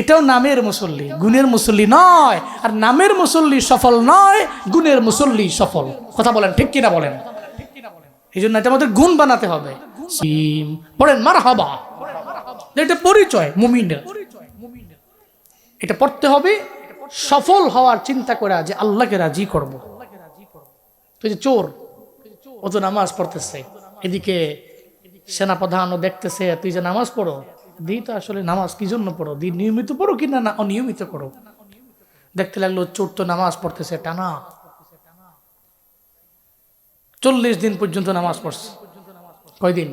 এটাও নামের মুসল্লি, গুণের মুসল্লি নয়। আর নামের মুসল্লি সফল নয়, গুণের মুসল্লি সফল। কথা বলেন ঠিক কিনা বলেন? এই জন্য এটা আমাদের গুণ বানাতে হবে। পড়েন মারহাবা, এটা পরিচয় মুমিনের, এটা পড়তে হবে সফল হওয়ার চিন্তা করা, যে আল্লাহকে রাজি করব। তুই যে চোর, ও তো নামাজ পড়তেছে, এদিকে সেনাপ্রধানও দেখতেছে তুই যে নামাজ পড়ো, দি তো আসলে নামাজ কি জন্য পড়ো, দি নিয়মিত পড়ো কিনা না অনিয়মিত করো। দেখতে লাগলো চোর তো নামাজ পড়তেছে টানা, 40 দিন পর্যন্ত নামাজ পড়ছে। কয়দিন?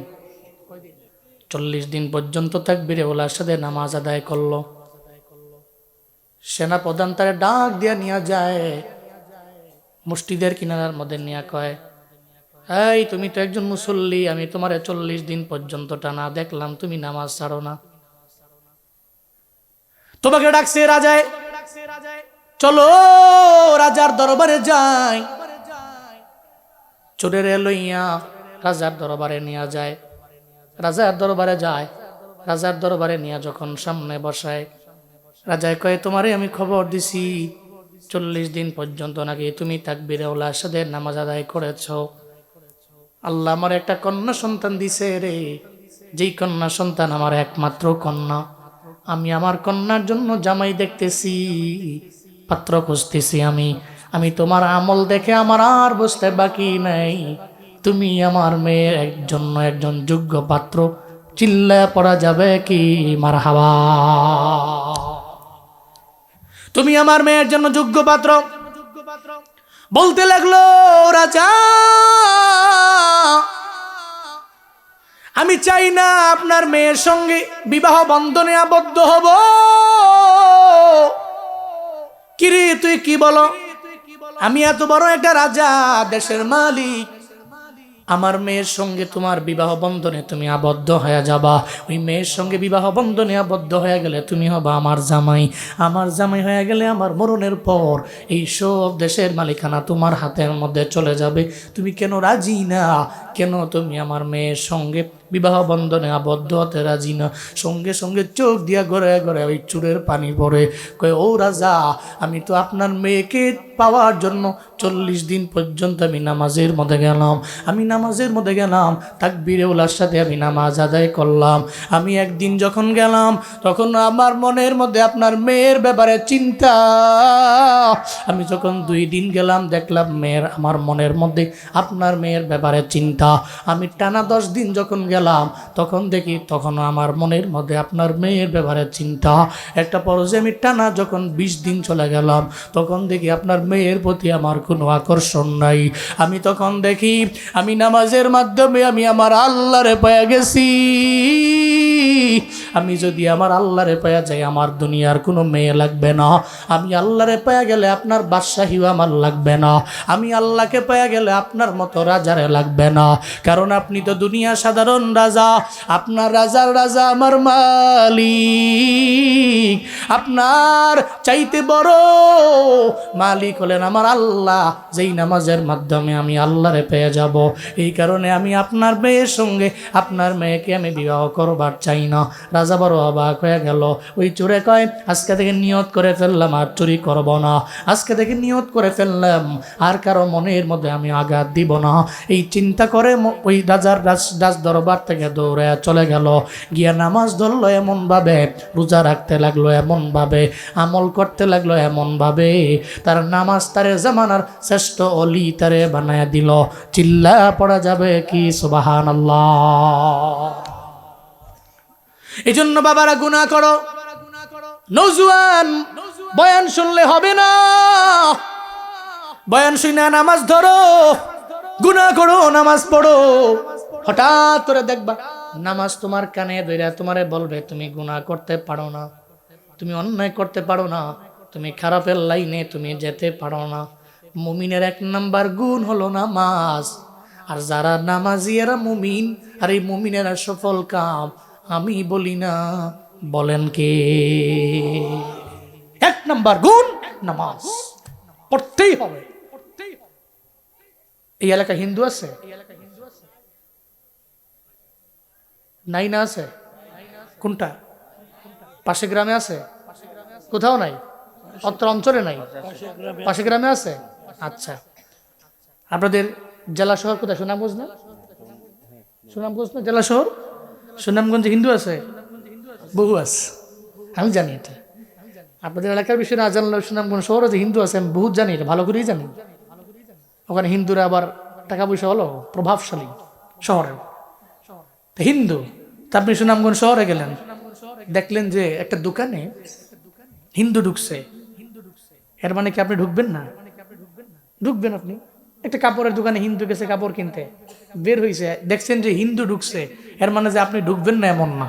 40 দিন পর্যন্ত তাকবীরে উলার সাথে নামাজ আদায় করলো। সেনাপ্রধান তারে ডাক দিয়া নিয়ে যায়, মসজিদের কিনারার মধ্যে নিয়ে কয়, এই তুমি তো একজন মুসল্লি, আমি তোমারে 40 দিন পর্যন্ত টানা দেখলাম তুমি নামাজ ছাড়ো না, তোমাকে ডাকছে রাজায়, চলো রাজার দরবারে যাই। চোরের লইয়া রাজার দরবারে নিয়ে যায়, রাজার দরবারে যায়, রাজার দরবারে নিয়ে যখন সামনে বসায়, রাজায় কয় তোমারে আমি খবর দিছি 40 দিন পর্যন্ত নাকি তুমি তাকবীরে উলার সাথে নামাজ আদায় করেছ, আল্লাহ আমার একটা কন্যা সন্তান দিছে রে, যেই কন্যা সন্তান আমার একমাত্র কন্যা, আমি আমার কন্যার জন্য জামাই দেখতেছি, পাত্র খুঁজতেছি। আমি তোমার আমল দেখে আমার আর বুঝতে বাকি নাই, তুমি আমার মেয়ের জন্য একজন যোগ্য পাত্র, চিল্লায় পড়া যাবে কি মারহাবা? তুমি আমার মেয়ের জন্য যোগ্য পাত্র। বলতে লাগলো, রাজা আমি চাই না আপনার মেয়ের সঙ্গে বিবাহ বন্ধনে আবদ্ধ হব। কিরে তুই কি বলো? আমি এত বড় একটা রাজা, দেশের মালিক, আমার মেয়ের সঙ্গে তোমার বিবাহ বন্ধনে তুমি আবদ্ধ হয়ে যাবা। ওই মেয়ের সঙ্গে বিবাহ বন্ধনে আবদ্ধ হয়ে গেলে তুমি হবা আমার জামাই। আমার জামাই হয়ে গেলে আমার মরণের পর এই সব দেশের মালিকানা তোমার হাতের মধ্যে চলে যাবে। তুমি কেন রাজি না? কেন তুমি আমার মেয়ের সঙ্গে বিবাহ বন্ধনে আবদ্ধ হতে রাজি না? সঙ্গে সঙ্গে চোখ দিয়া গড়ে গড়ে ওই চুরের পানি পড়ে। কয়, ও রাজা, আমি তো আপনার মেয়েকে পাওয়ার জন্য 40 দিন পর্যন্ত আমি নামাজের মধ্যে গেলাম। আমি নামাজের মধ্যে গেলাম, তাকবীরে উলার সাথে আমি নামাজ আদায় করলাম। আমি একদিন যখন গেলাম তখন আমার মনের মধ্যে আপনার মেয়ের ব্যাপারে চিন্তা। আমি যখন 2 দিন গেলাম দেখলাম মেয়ের, আমার মনের মধ্যে আপনার মেয়ের ব্যাপারে চিন্তা। আমি টানা 10 দিন যখন গেলাম তখন দেখি তখনও আমার মনের মধ্যে আপনার মেয়ের ব্যাপারে চিন্তা। একটা পর্যায়ে আমি টানা যখন 20 দিন চলে গেলাম তখন দেখি আপনার মেয়ের প্রতি আমার কোনো আকর্ষণ নাই। আমি তখন দেখি আমি নামাজের মাধ্যমে আমি আমার আল্লাহরে পেয়ে গেছি। আমি যদি আমার আল্লাহরে পেয়ে যাই আমার দুনিয়ার কোনো মেয়ে লাগবে না। আমি আল্লাহরে পেয়ে গেলে আপনার বাদশাহীও আমার লাগবে না। আমি আল্লাহকে পেয়ে গেলে আপনার মতো রাজারে লাগবে না। কারণ আপনি তো দুনিয়া সাধারণ রাজা, আপনার রাজার রাজা আমার মালিক। আপনার চাইতে বড় মালিক হলেন আমার আল্লাহ, যেই নামাজের মাধ্যমে আমি আল্লাহরে পেয়ে যাব। এই কারণে আমি আপনার মেয়ের সঙ্গে আপনার মেয়েকে আমি বিবাহ করবার চাই না। রাজা বড় অবাক হয়ে গেল। ওই চোরে কয়, আজকে থেকে নিয়ত করে ফেললাম আর চুরি করব না। আজকে থেকে নিয়ত করে ফেললাম আর কারো মনের মধ্যে আমি আঘাত দিব না। এই চিন্তা করে ওই রাজার রাজ দরবার থেকে দৌড়ে চলে গেল। গিয়া নামাজ ধরলো এমনভাবে, রোজা রাখতে লাগলো এমনভাবে, আমল করতে লাগলো এমনভাবে, তার নামাজ তারে জামানার শ্রেষ্ঠ অলি তারে বানায় দিল। চিল্লা পড়া যাবে কি সুবহানাল্লাহ। এই জন্য বাবারা গুনাহ করো, নওজোয়ান বয়ান শুনলে হবে না। বয়ান শুনে নামাজ ধরো, গুনাহ করো, নামাজ পড়ো। হঠাৎ করে দেখবা নামাজ তোমার কানে ধরে তোমারে বলবে তুমি গুনাহ করতে পারো না, তুমি অন্যায় করতে পারো না, তুমি খারাপের লাইনে তুমি যেতে পারো না। মুমিনের 1 নাম্বার গুণ হলো নামাজ। আর যারা নামাজি এরা মুমিন, আর এই মুমিনেরা সফল কাম। আমি বলি না, বলেন কে? 1 নাম্বার গুণ নামাজ পড়তেই হবে। এই এলাকা হিন্দু আছে? নাই না? আছে? কোনটা? পাশে গ্রামে আছে? কোথাও নাই? অত্র অঞ্চলে নাই? পাশে গ্রামে আছে? আচ্ছা, আপনাদের জেলা শহর কোথায়? সুনামগঞ্জ না? সুনামগঞ্জ না জেলা শহর? সুনামগঞ্জে হিন্দু আছে? বহু আছে, আমি জানি এটা। আপনাদের এলাকার বিষয়ে না জানলে সুনামগঞ্জ শহরে যে হিন্দু আছে আমি বহুত জানি, এটা ভালো করেই জানি। ওখানে হিন্দুরা আবার টাকা পয়সা হলো প্রভাবশালী শহরে হিন্দু। তা আপনি সুনামগঞ্জ শহরে গেলেন, দেখলেন যে একটা দোকানে হিন্দু ঢুকছে, এর মানে কি আপনি ঢুকবেন না? ঢুকবেন। আপনি একটা কাপড়ের দোকানে হিন্দু গেছে কাপড় কিনতে, বের হয়েছে, দেখছেন যে হিন্দু ঢুকছে, এর মানে যে আপনি ঢুকবেন না এমন না,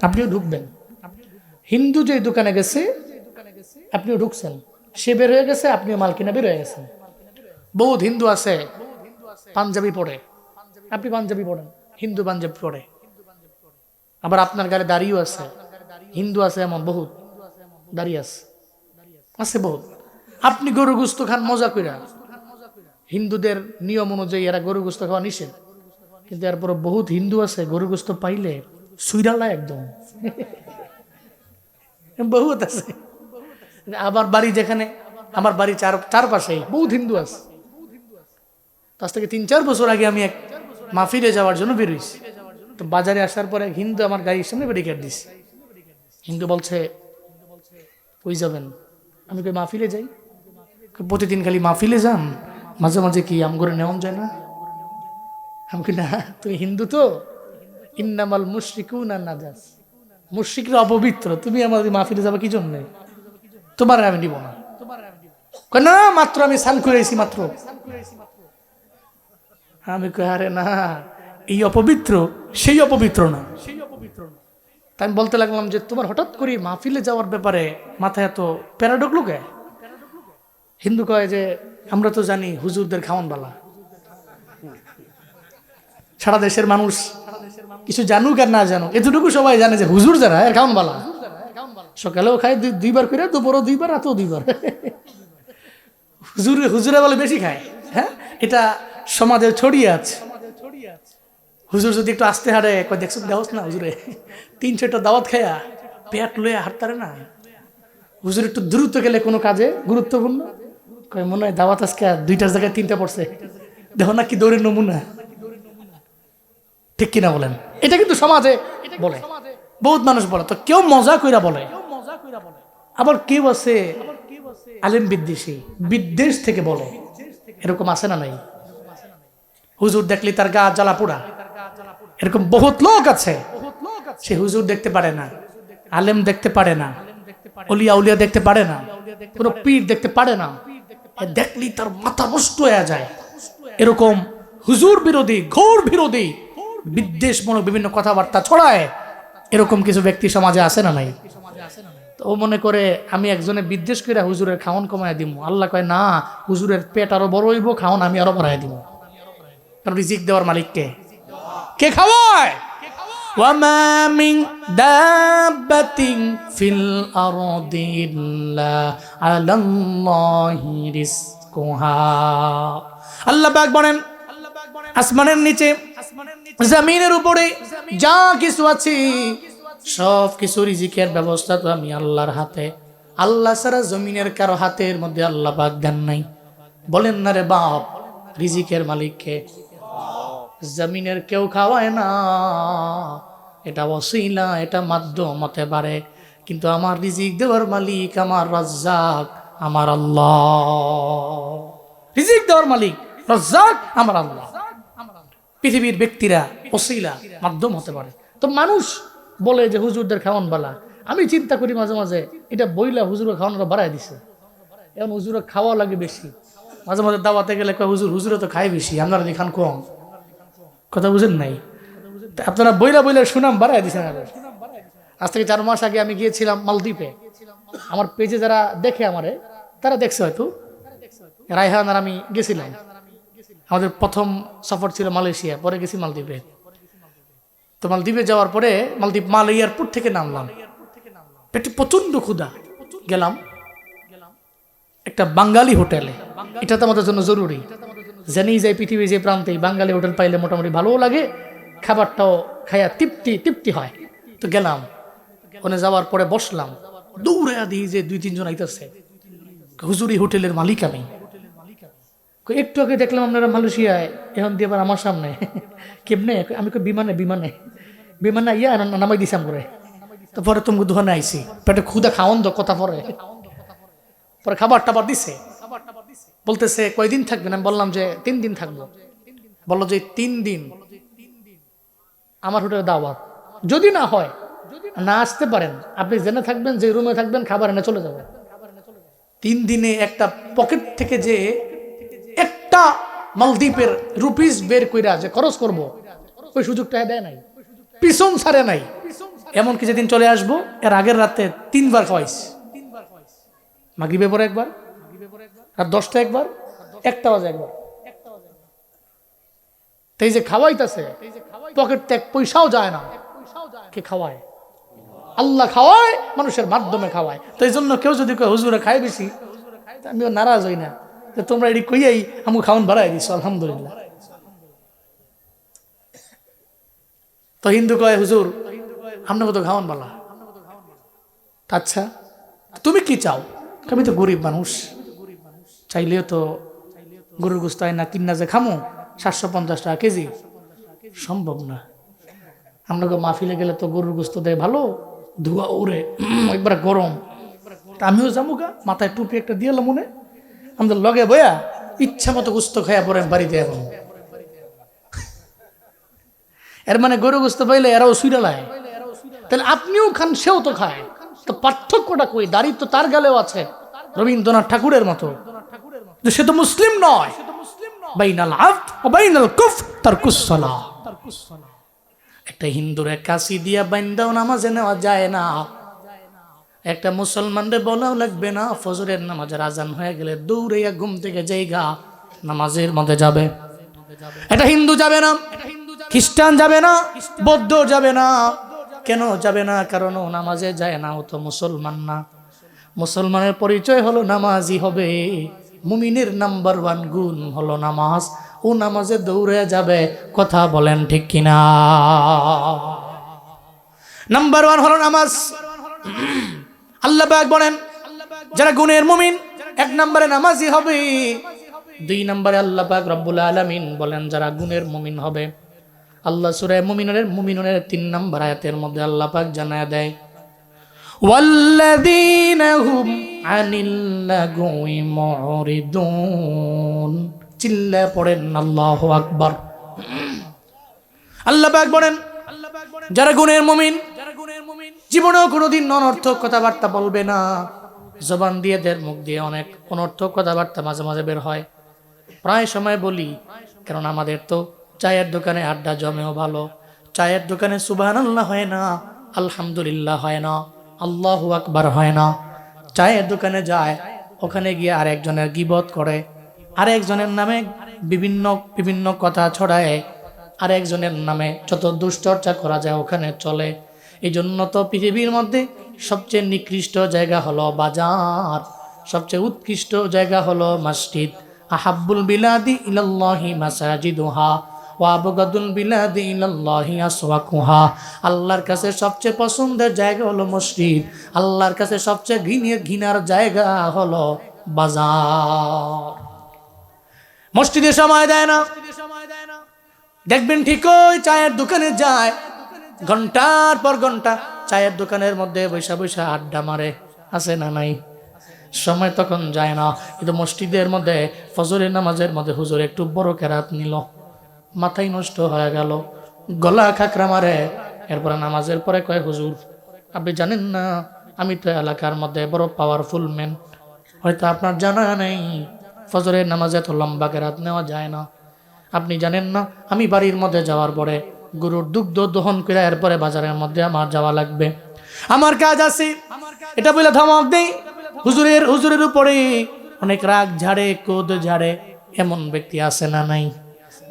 আপনিও ঢুকবেন। হিন্দু যে দোকানে গেছে আপনিও ঢুকছেন, সে বের হয়ে গেছে, আপনিও মাল কিনা বের হয়ে গেছেন। বহুত হিন্দু আছে পাঞ্জাবি পরে, আপনি পাঞ্জাবি পড়েন, হিন্দু পাঞ্জাবি পরে। আবার আপনার গায়ে দাড়িও আছে, হিন্দু আছে এমন বহুত দাড়ি আছে বহুত। আপনি গরু গোস্ত খান মজা কইরা, হিন্দুদের নিয়ম অনুযায়ী এরা গরু গোস্ত খাওয়া নিষেধ, কিন্তু এরপর বহুত হিন্দু আছে গরু গোস্ত পাইলে সুইরালা একদম বহুত আছে। আবার বাড়ি যেখানে, আমার বাড়ি চারপাশে বহুত হিন্দু আছে। আজ থেকে 3-4 বছর আগে আমি এক মাহফিলে যাওয়ার জন্য বেরোইছি, তো বাজারে আসার পরে হিন্দু আমার গাড়ির সামনে ব্যারিকেড দিছে। হিন্দু বলছে কই যাবেন? আমি কই মাহফিলে যাই। প্রতিদিন খালি মাহফিলে যান, মাঝে মাঝে কি আম করে নেওয়া যায় না? আমি কই না, তুমি হিন্দু তো, ইন্নামাল মুশরিকুনা নাজাস, মুশরিকরা অপবিত্র, তুমি আমাদের মাহফিলে যাবে কি জন্য? তোমার আমি নিব না। কয় না মাত্র আমি স্নান করে এসেছি মাত্র। আমি কই আরে না, এই অপবিত্র সেই অপবিত্র না। তাই আমি বলতে লাগলাম যে তোমার হঠাৎ করে মাহফিলে যাওয়ার ব্যাপারে মাথায় এত প্যারা ঢুকলো কে? হিন্দু কয় যে আমরা তো জানি হুজুরদের খাওয়ান বালা, সারা দেশের মানুষ কিছু জানুক আর না জানুক এতটুকু সবাই জানে যে হুজুর যারা এর খাওয়ান বালা। সকালেও খায় দুইবার করে, দুপুরও দুইবার, রাতেও দুইবার। হুজুরে বলে বেশি খায়। হ্যাঁ, এটা সমাজে ছড়িয়ে আছে। হুজুর যদি একটু আস্তে হারে কয় দেখছ দেহস না হুজুরে 300টা দাওয়াত খায়া পেট লয়ে হাঁটতারে না। হুজুর একটু দ্রুত গেলে কোনো কাজে গুরুত্বপূর্ণ কয় মনে হয় দাওয়াত আজকে 2টার জায়গায় 3টা পড়ছে, দেখো না কি দৌড়ের নমুনা। ঠিক কিনা বলেন? এটা কিন্তু সমাজে বলে, বহুত মানুষ বলে। তো কেউ মজা কইরা বলে, আবার কেউ আছে আলেম বিদ্বেষী, বিদ্বেষ থেকে বলে। এরকম আছে না নাই? হুজুর দেখলি তার গা জ্বালা পোড়া, এরকম বহুত লোক আছে। সে হুজুর দেখতে পারে না, আলেম দেখতে পারে না, অলিয়া উলিয়া দেখতে পারে না, কোনো পীর দেখতে পারে না, দেখলি তার মাথা নষ্ট হয়ে যায়। এরকম হুজুর বিরোধী, ঘোর বিরোধী, বিদ্বেষমূলক বিভিন্ন কথাবার্তা ছড়ায়, এরকম কিছু ব্যক্তি সমাজে আছে না নাই? তো ও মনে করে আমি একজনে বিদ্বেষ করে হুজুরের খাওয়ান কমায় দিব। আল্লাহ কয় না, হুজুরের পেট আরো বড় হইব, খাওয়ান আমি আরো বাড়াই দিব। কারণ রিজিক দেওয়ার মালিক কে? কে খাওয়ায়? ওয়ামা মিন দাব্বাতিন ফিল আরদি ইল্লা আলাল্লাহি রিজকুহা। আল্লাহ পাক বলেন আসমানের নিচে, জমিনের উপরে যা কিছু আছে সব কিছু রিজিকের ব্যবস্থা তো আমি আল্লাহর হাতে। আল্লাহ ছাড়া জমিনের কারো হাতের মধ্যে আল্লাহ পাক দেন নাই। বলেন না রে বাপ, রিজিকের মালিককে? জমিনের কেউ খাওয়ায় না, এটা ওসিলা, এটা মাধ্যম হতে পারে, কিন্তু আমার রিজিক দেওয়ার মালিক, আমার রাজ্জাক, আমার আল্লাহ। রিজিক দেওয়ার মালিক রাজ্জাক আমার আল্লাহ। পৃথিবীর ব্যক্তিরা ওসিলা, মাধ্যম হতে পারে। তো মানুষ বলে যে হুজুরদের খাওয়ান বালা। আমি চিন্তা করি মাঝে মাঝে, এটা বইলা হুজুরের খাওয়ানোটা বাড়াই দিছে। এখন হুজুরে খাওয়া লাগে বেশি। মাঝে মাঝে দাওয়াতে গেলে কয় হুজুরে তো খায় বেশি, আপনারা খান কম। কথা বুঝেন নাই? আপনারা বইলা বইলা সুনাম বাড়াই দিচ্ছেন। আজ থেকে 4 মাস আগে আমি গিয়েছিলাম মালদ্বীপে। আমার পেজে যারা দেখে আমারে তারা দেখছে হয়তো, রায়হান আর আমি গেছিলাম। আমাদের প্রথম সফর ছিল মালয়েশিয়া, পরে গেছি মালদ্বীপে। তো মালদ্বীপে যাওয়ার পরে মালদ্বীপ মাল এয়ারপোর্ট থেকে নামলাম, পেটে প্রচন্ড ক্ষুধা। গেলাম একটা বাঙালি হোটেলে, এটা তো আমাদের জন্য জরুরি। জানি যে পৃথিবীর যে প্রান্তে বাঙালি হোটেল পাইলে মোটামুটি ভালোও লাগে, খাবারটাও খায়া তৃপ্তি হয়। তো গেলাম, ওখানে যাওয়ার পরে বসলাম, দৌড়ে দিই যে 2-3 জন আইতেছে। হুজুরি হোটেলের মালিক আমি। একটু আগে দেখলাম আপনারা মালয়েশিয়ায়, এখন দিয়ে আবার আমার সামনে কেমনে? আমি বিমানে ইয়া নামাই দিছাম করে। তো পরে তুমি দোকানে আইসি, পেটে ক্ষুদা খাওয়ান দো কথা। পরে খাবার টাবার দিছে, বলতেছে কয়দিন থাকবেন? আমি বললাম যে 3 দিন থাকবো। বললো যে 3 দিন আমার হোটেলে দাওয়াত, যদি না হয় না আসতে পারেন, আপনি জেনে থাকবেন যে রুমে থাকবেন, খাবার এনে চলে যাবেন। 3 দিনে একটা পকেট থেকে যে একটা মালদ্বীপের রুপিস বের কইরা যে খরচ করব, ওই সুযোগটা দেয় নাই, পিছন ছাড়ে নাই। এমনকি যেদিন চলে আসবো এর আগের রাতে 3 বার খাওয়াইছি। মাগরিবে পরে একবার, আর 10টা একবার, 1টা বাজে একবার। তাই যে খাওয়াইতেছে, পকেট থেকে পয়সাও যায় না। কে খাওয়ায়? আল্লাহ খাওয়ায়, মানুষের মাধ্যমে খাওয়ায়। তো এই জন্য কেউ যদি কয় হুজুরে খায় বেশি, আমিও নারাজ হই না যে তোমরা এটি কইয়াই আমি খাওয়ান বাড়াই দিছো, আলহামদুলিল্লাহ। তো হিন্দু কয় হুজুর আপনাকে তো খাওয়ান বালা। আচ্ছা তুমি কি চাও? আমি তো গরিব মানুষ, চাইলেও তো গরুর গোস্ত হয় না, কিনা যে খামো 750 টাকা কেজি, সম্ভব না। আপনাকে মাহফিলে গেলে তো গরুর গোস্ত দেয় ভালো, ধোয়া উড়ে, একবার গরম। আমিও যাবো গা, মাথায় টুপি একটা দিয়ে মনে, আমাদের লগে বয়া ইচ্ছা মতো গোস্ত খাইয়া পরে বাড়িতে। এখন এর মানে গরু গোস্ত পাইলে এরাও সুইরালায়, তাহলে আপনিও খান, সেও তো খায়। তো পার্থক্যটা কই? দাড়ি তো তার গালেও আছে, রবীন্দ্রনাথ ঠাকুরের মতো। যে সে তো মুসলিম নয়। বাইনাল আবদ ওয়া বাইনাল কুফর তারকুস সালাহ। একটা হিন্দুরে কাশি দিয়া বাইন্দাও নামাজে নেওয়া যায় না, একটা মুসলমানরে বলাও লাগবে না ফজরের নামাজের আজান হয়ে গেলে দৌড়াইয়া ঘুম থেকে জায়গা নামাজের মধ্যে যাবে। এটা হিন্দু যাবে না, খ্রিস্টান যাবে না, বৌদ্ধ যাবে না। কেন যাবে না? কারণ ও নামাজে যায় না, ও তো মুসলমান না। মুসলমানের পরিচয় হলো নামাজি হবে। মুমিনের নাম্বার 1 গুণ হলো নামাজ। ও নামাজে দৌড়ে যাবে। কথা বলেন ঠিক কিনা? নাম্বার 1 হলো নামাজ। আল্লাহ পাক বলেন যারা গুণের মুমিন 1 নম্বরে নামাজি হবে। 2 নম্বরে আল্লাহ পাক রব্বুল আলামিন বলেন যারা গুণের মুমিন হবে। আল্লাহ সূরা মুমিনুনের 3 নম্বর আয়াতের মধ্যে আল্লাহ পাক জানায় দেয় ওয়াল্লাযীনা হুম আনিল লাগwi মুরিদুন। চিল্লা পড়েন আল্লাহু আকবার। আল্লাহ পাক বলেন যারা গুণের মুমিন জীবনেও কোনোদিন অনর্থক কথাবার্তা বলবে না। জবান দিয়ে মুখ দিয়ে অনেক অনর্থক কথাবার্তা মাঝে মাঝে বের হয়, প্রায় সময় বলি। কারণ আমাদের তো চায়ের দোকানে আড্ডা জমেও ভালো, চায়ের দোকানে সুবহানাল্লাহ হয় না, আলহামদুলিল্লাহ হয় না, আল্লাহু আকবার হয় না। চায়ের দোকানে যায়, ওখানে গিয়ে আরেকজনের গীবত করে, আরেকজনের নামে বিভিন্ন বিভিন্ন কথা ছড়ায়, আরেকজনের নামে যত দুশ্চর্চা করা যায় ওখানে চলে। এই জন্য তো পৃথিবীর মধ্যে সবচেয়ে নিকৃষ্ট জায়গা হলো বাজার, সবচেয়ে উৎকৃষ্ট জায়গা হলো মসজিদ। আহাব্বুল বিলাদি ইলাল্লাহি মাসাজিদুহা ওয়া আবগাদুল বিলাদি ইলাল্লাহি আসওয়াকুহা। আল্লাহর কাছে সবচেয়ে পছন্দের জায়গা হলো মসজিদ, আল্লাহর কাছে সবচেয়ে ঘৃণার জায়গা হলো বাজার। মসজিদে সময় দেয় না, দেখবেন ঠিকই চায়ের দোকানে যায়, ঘন্টার পর ঘন্টা চায়ের দোকানের মধ্যে বৈশা বৈশা আড্ডা মারে, আছে না নাই? সময় তখন যায় না। কিন্তু মসজিদের মধ্যে ফজরের নামাজের মধ্যে হুজুর একটু বড় কেরাত নিল, মাথায় নষ্ট হয়ে গেল, গলা খাকরা মারে। এরপরে নামাজের পরে কয় হুজুর আপনি জানেন না আমি তো এলাকার মধ্যে বড় পাওয়ারফুল ম্যান, হয়তো আপনার জানা নেই ফজরের নামাজে তো লম্বা কেরাত নেওয়া যায় না। আপনি জানেন না আমি বাড়ির মধ্যে যাওয়ার পরে গরুর দুগ্ধ দহন করে এরপরে বাজারের মধ্যে আমার যাওয়া লাগবে, আমার কাজ আছে। এটা বলে ধমক দেই। হুজুরের উপরে অনেক রাগ ঝাড়ে, ক্রোধ ঝাড়ে। এমন ব্যক্তি আছে না নাই?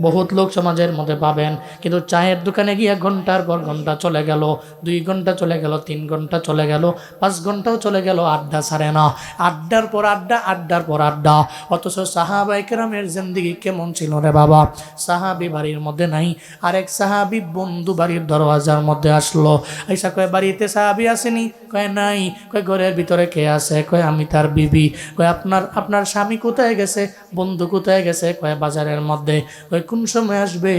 বহুত লোক সমাজের মধ্যে পাবেন। কিন্তু চায়ের দোকানে গিয়ে ঘন্টার পর ঘন্টা চলে গেল, 2 ঘন্টা চলে গেল, 3 ঘন্টা চলে গেল, 5 ঘন্টাও চলে গেল, আড্ডা ছাড়ে না। আড্ডার পর আড্ডা, আড্ডার পর আড্ডা। অথচ সাহাবায়ে কেরামের জিন্দেগি কেমন ছিল রে বাবা? সাহাবী বাড়ির মধ্যে নাই, আরেক সাহাবী বন্ধু বাড়ির দরওয়াজার মধ্যে আসলো। আইসা কয় বাড়িতে সাহাবী আসেনি? কয় নাই। কয় ঘরের ভিতরে কে আছে? কয় আমি তার বিবি। কয় আপনার স্বামী কোথায় গেছে? বন্ধু কোথায় গেছে? কয় বাজারের মধ্যে। কয় কোন সময় আসবে?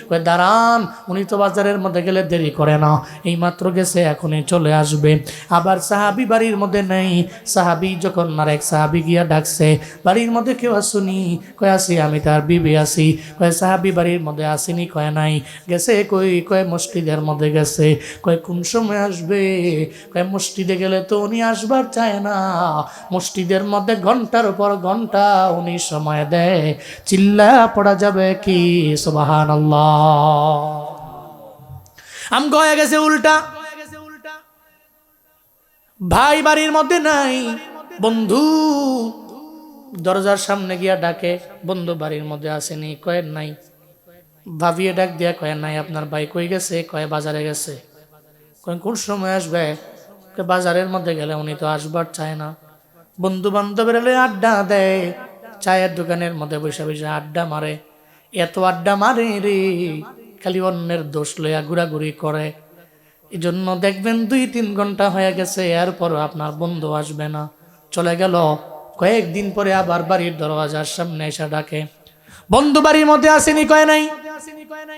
কয় দাঁড়ান, উনি তো বাজারের মধ্যে গেলে দেরি করে না, এই মাত্র গেছে, এখনই চলে আসবে। আবার সাহাবী বাড়ির মধ্যে নেই। সাহাবী যখন আরেক সাহাবী গিয়া ডাকছে, বাড়ির মধ্যে কেউ আসুনি? কয় আসি, আমি তার বিবি আসি। কয় সাহাবী বাড়ির মধ্যে আসেনি? কয় নাই। গেছে কই? কয় মসজিদের মধ্যে গেছে। কয় কোন সময় আসবে? কয় মসজিদে গেলে তো উনি আসবার চায় না, মসজিদের মধ্যে ঘন্টার পর ঘন্টা উনি সময় দেয়। চিল্লা পড়া যাবে কি সুবহানাল্লাহ? আমগো হয়ে গেছে উল্টা। ভাই বাড়ির মধ্যে নাই, বন্ধু দরজার সামনে গিয়া ডাকে, বন্ধু বাড়ির মধ্যে আসেনি? কয় নাই। ভাবিয়ে ডাক দিয়া কয় নাই। আপনার ভাই কই গেছে? কয় বাজারে গেছে। কয় কোন সময় আসবে? বাজারের মধ্যে গেলে উনি তো আসবার চায় না। বন্ধু বান্ধবের এলে আড্ডা দেয়, চায়ের দোকানের মধ্যে বসে বসে আড্ডা মারে। এত আড্ডা মারে রে, খালি অন্যের দোষ লইয়া ঘোরাঘুরি করে। এই জন্য দেখবেন 2-3 ঘন্টা হয়ে গেছে, এরপরও আপনার বন্ধু আসবে না, চলে গেল। কয়েকদিন পরে আবার বাড়ির দরওয়াজার সামনে এসে ডাকে, বন্ধু বাড়ির মধ্যে আসেনি? কয় নাই।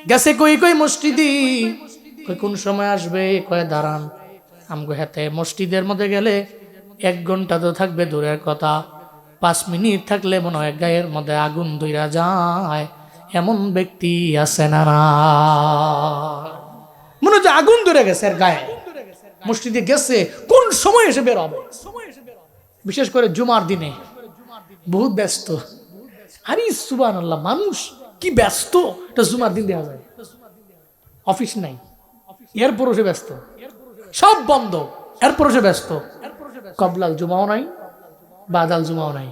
গেছে কই? কই মসজিদে। কই কোন সময় আসবে? কয় দাঁড়ান। আমগো হাতে মসজিদের মধ্যে গেলে 1 ঘন্টা তো থাকবে দূরের কথা, 5 মিনিট থাকলে মনে হয় গায়ের মধ্যে আগুন ধইরা যায়। এমন ব্যক্তি আছে না? মনে হচ্ছে আগুন ধরে গেছে এর গায়ে। মসজিদে গেছে, কোন সময় এসে বের হবে? বিশেষ করে জুমার দিনে বহুত ব্যস্ত, আরে সুবহানাল্লাহ, মানুষ কি ব্যস্ত, এটা জুমার দিন দেওয়া যায়, অফিস নাই এরপরও সে ব্যস্ত, সব বন্ধ এরপরও সে ব্যস্ত, কবলাল জুমাও নাই, বাদাল জুমাও নাই,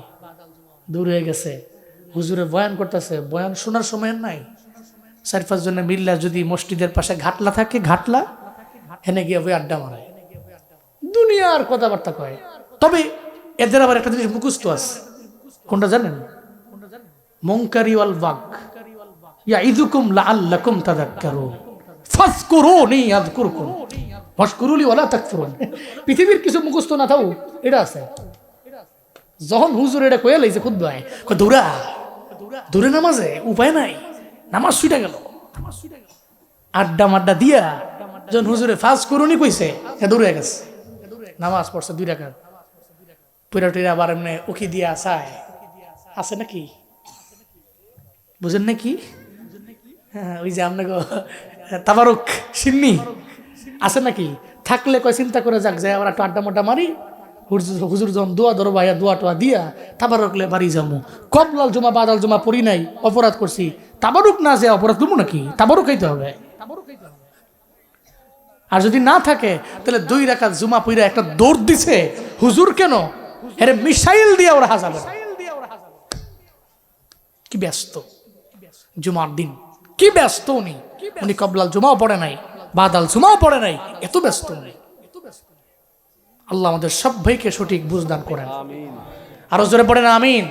দূর হয়ে গেছে। হুজুরে বয়ান করতেছে, বয়ান শোনার সময় নাই। 4-5 জনের মিল্লা যদি মসজিদের পাশে ঘাটলা থাকে, ঘাটলা হেনে গিয়ে বই আড্ডা মারায়, দুনিয়ার কথাবার্তা কয়। তবে এদের আবার একটা জিনিস মুখস্থ আছে, কোনটা জানেন? মুনকারি ওয়াল বাগ ইয়াইযুকুম লাআল্লাকুম তাযাক্কারুন ফাযকুরুনি আযকুরকুম ওয়াশকুরুলি ওয়ালা তাকফুরুন। পৃথিবীর কিছু মুখস্থ না থাও, এটা আছে। যখন হুজুর এটা কয়ে লাইছে খুতবায়, কয় দৌড়া দূরে নামাজে উপায় নাই, নামাজ ছুটে গেল। আড্ডা মাড্ডা দিয়া যখন হুজুরে ফাযকুরুনি কইছে, দৌড়ে গেছে, নামাজ পড়ছে 2 রাকাত, পুরাটিরা আবার এমনি উকি দিয়া চায় আছে নাকি, বুঝেন নাকি? হ্যাঁ, ওই যে আপনাকে তাবারুক সিন্নি আছে নাকি, থাকলে কয় চিন্তা করে যাক, যায় আবার একটু আড্ডা মাড্ডা মারি, হুজুর যখন দোয়া ধরো ভাইয়া দোয়া টোয়া দিয়া তাবারুকলে বাড়ি যাবো। কবলাল জমা বাদাল জমা পড়ি নাই, অপরাধ করছি, তাবারুক না যে অপরাধ করবো নাকি? তাবারুক খাইতে হবে। আর যদি না থাকে তাহলে 2 রাকাত জুমা পইরা একটা দৌড় দিছে, হুজুর কেন এরে মিসাইল দিয়ে ওরা হাজাবে। কি ব্যস্ত জুমার দিন, কি ব্যস্ত উনি। উনি কবলাল জুমাও পড়ে নাই, বাদাল জুমাও পড়ে নাই, এত ব্যস্ত উনি। আল্লাহ আমাদের সবাইকে সঠিক বুঝদান করেন। আরো জোরে পড়েন আমিন।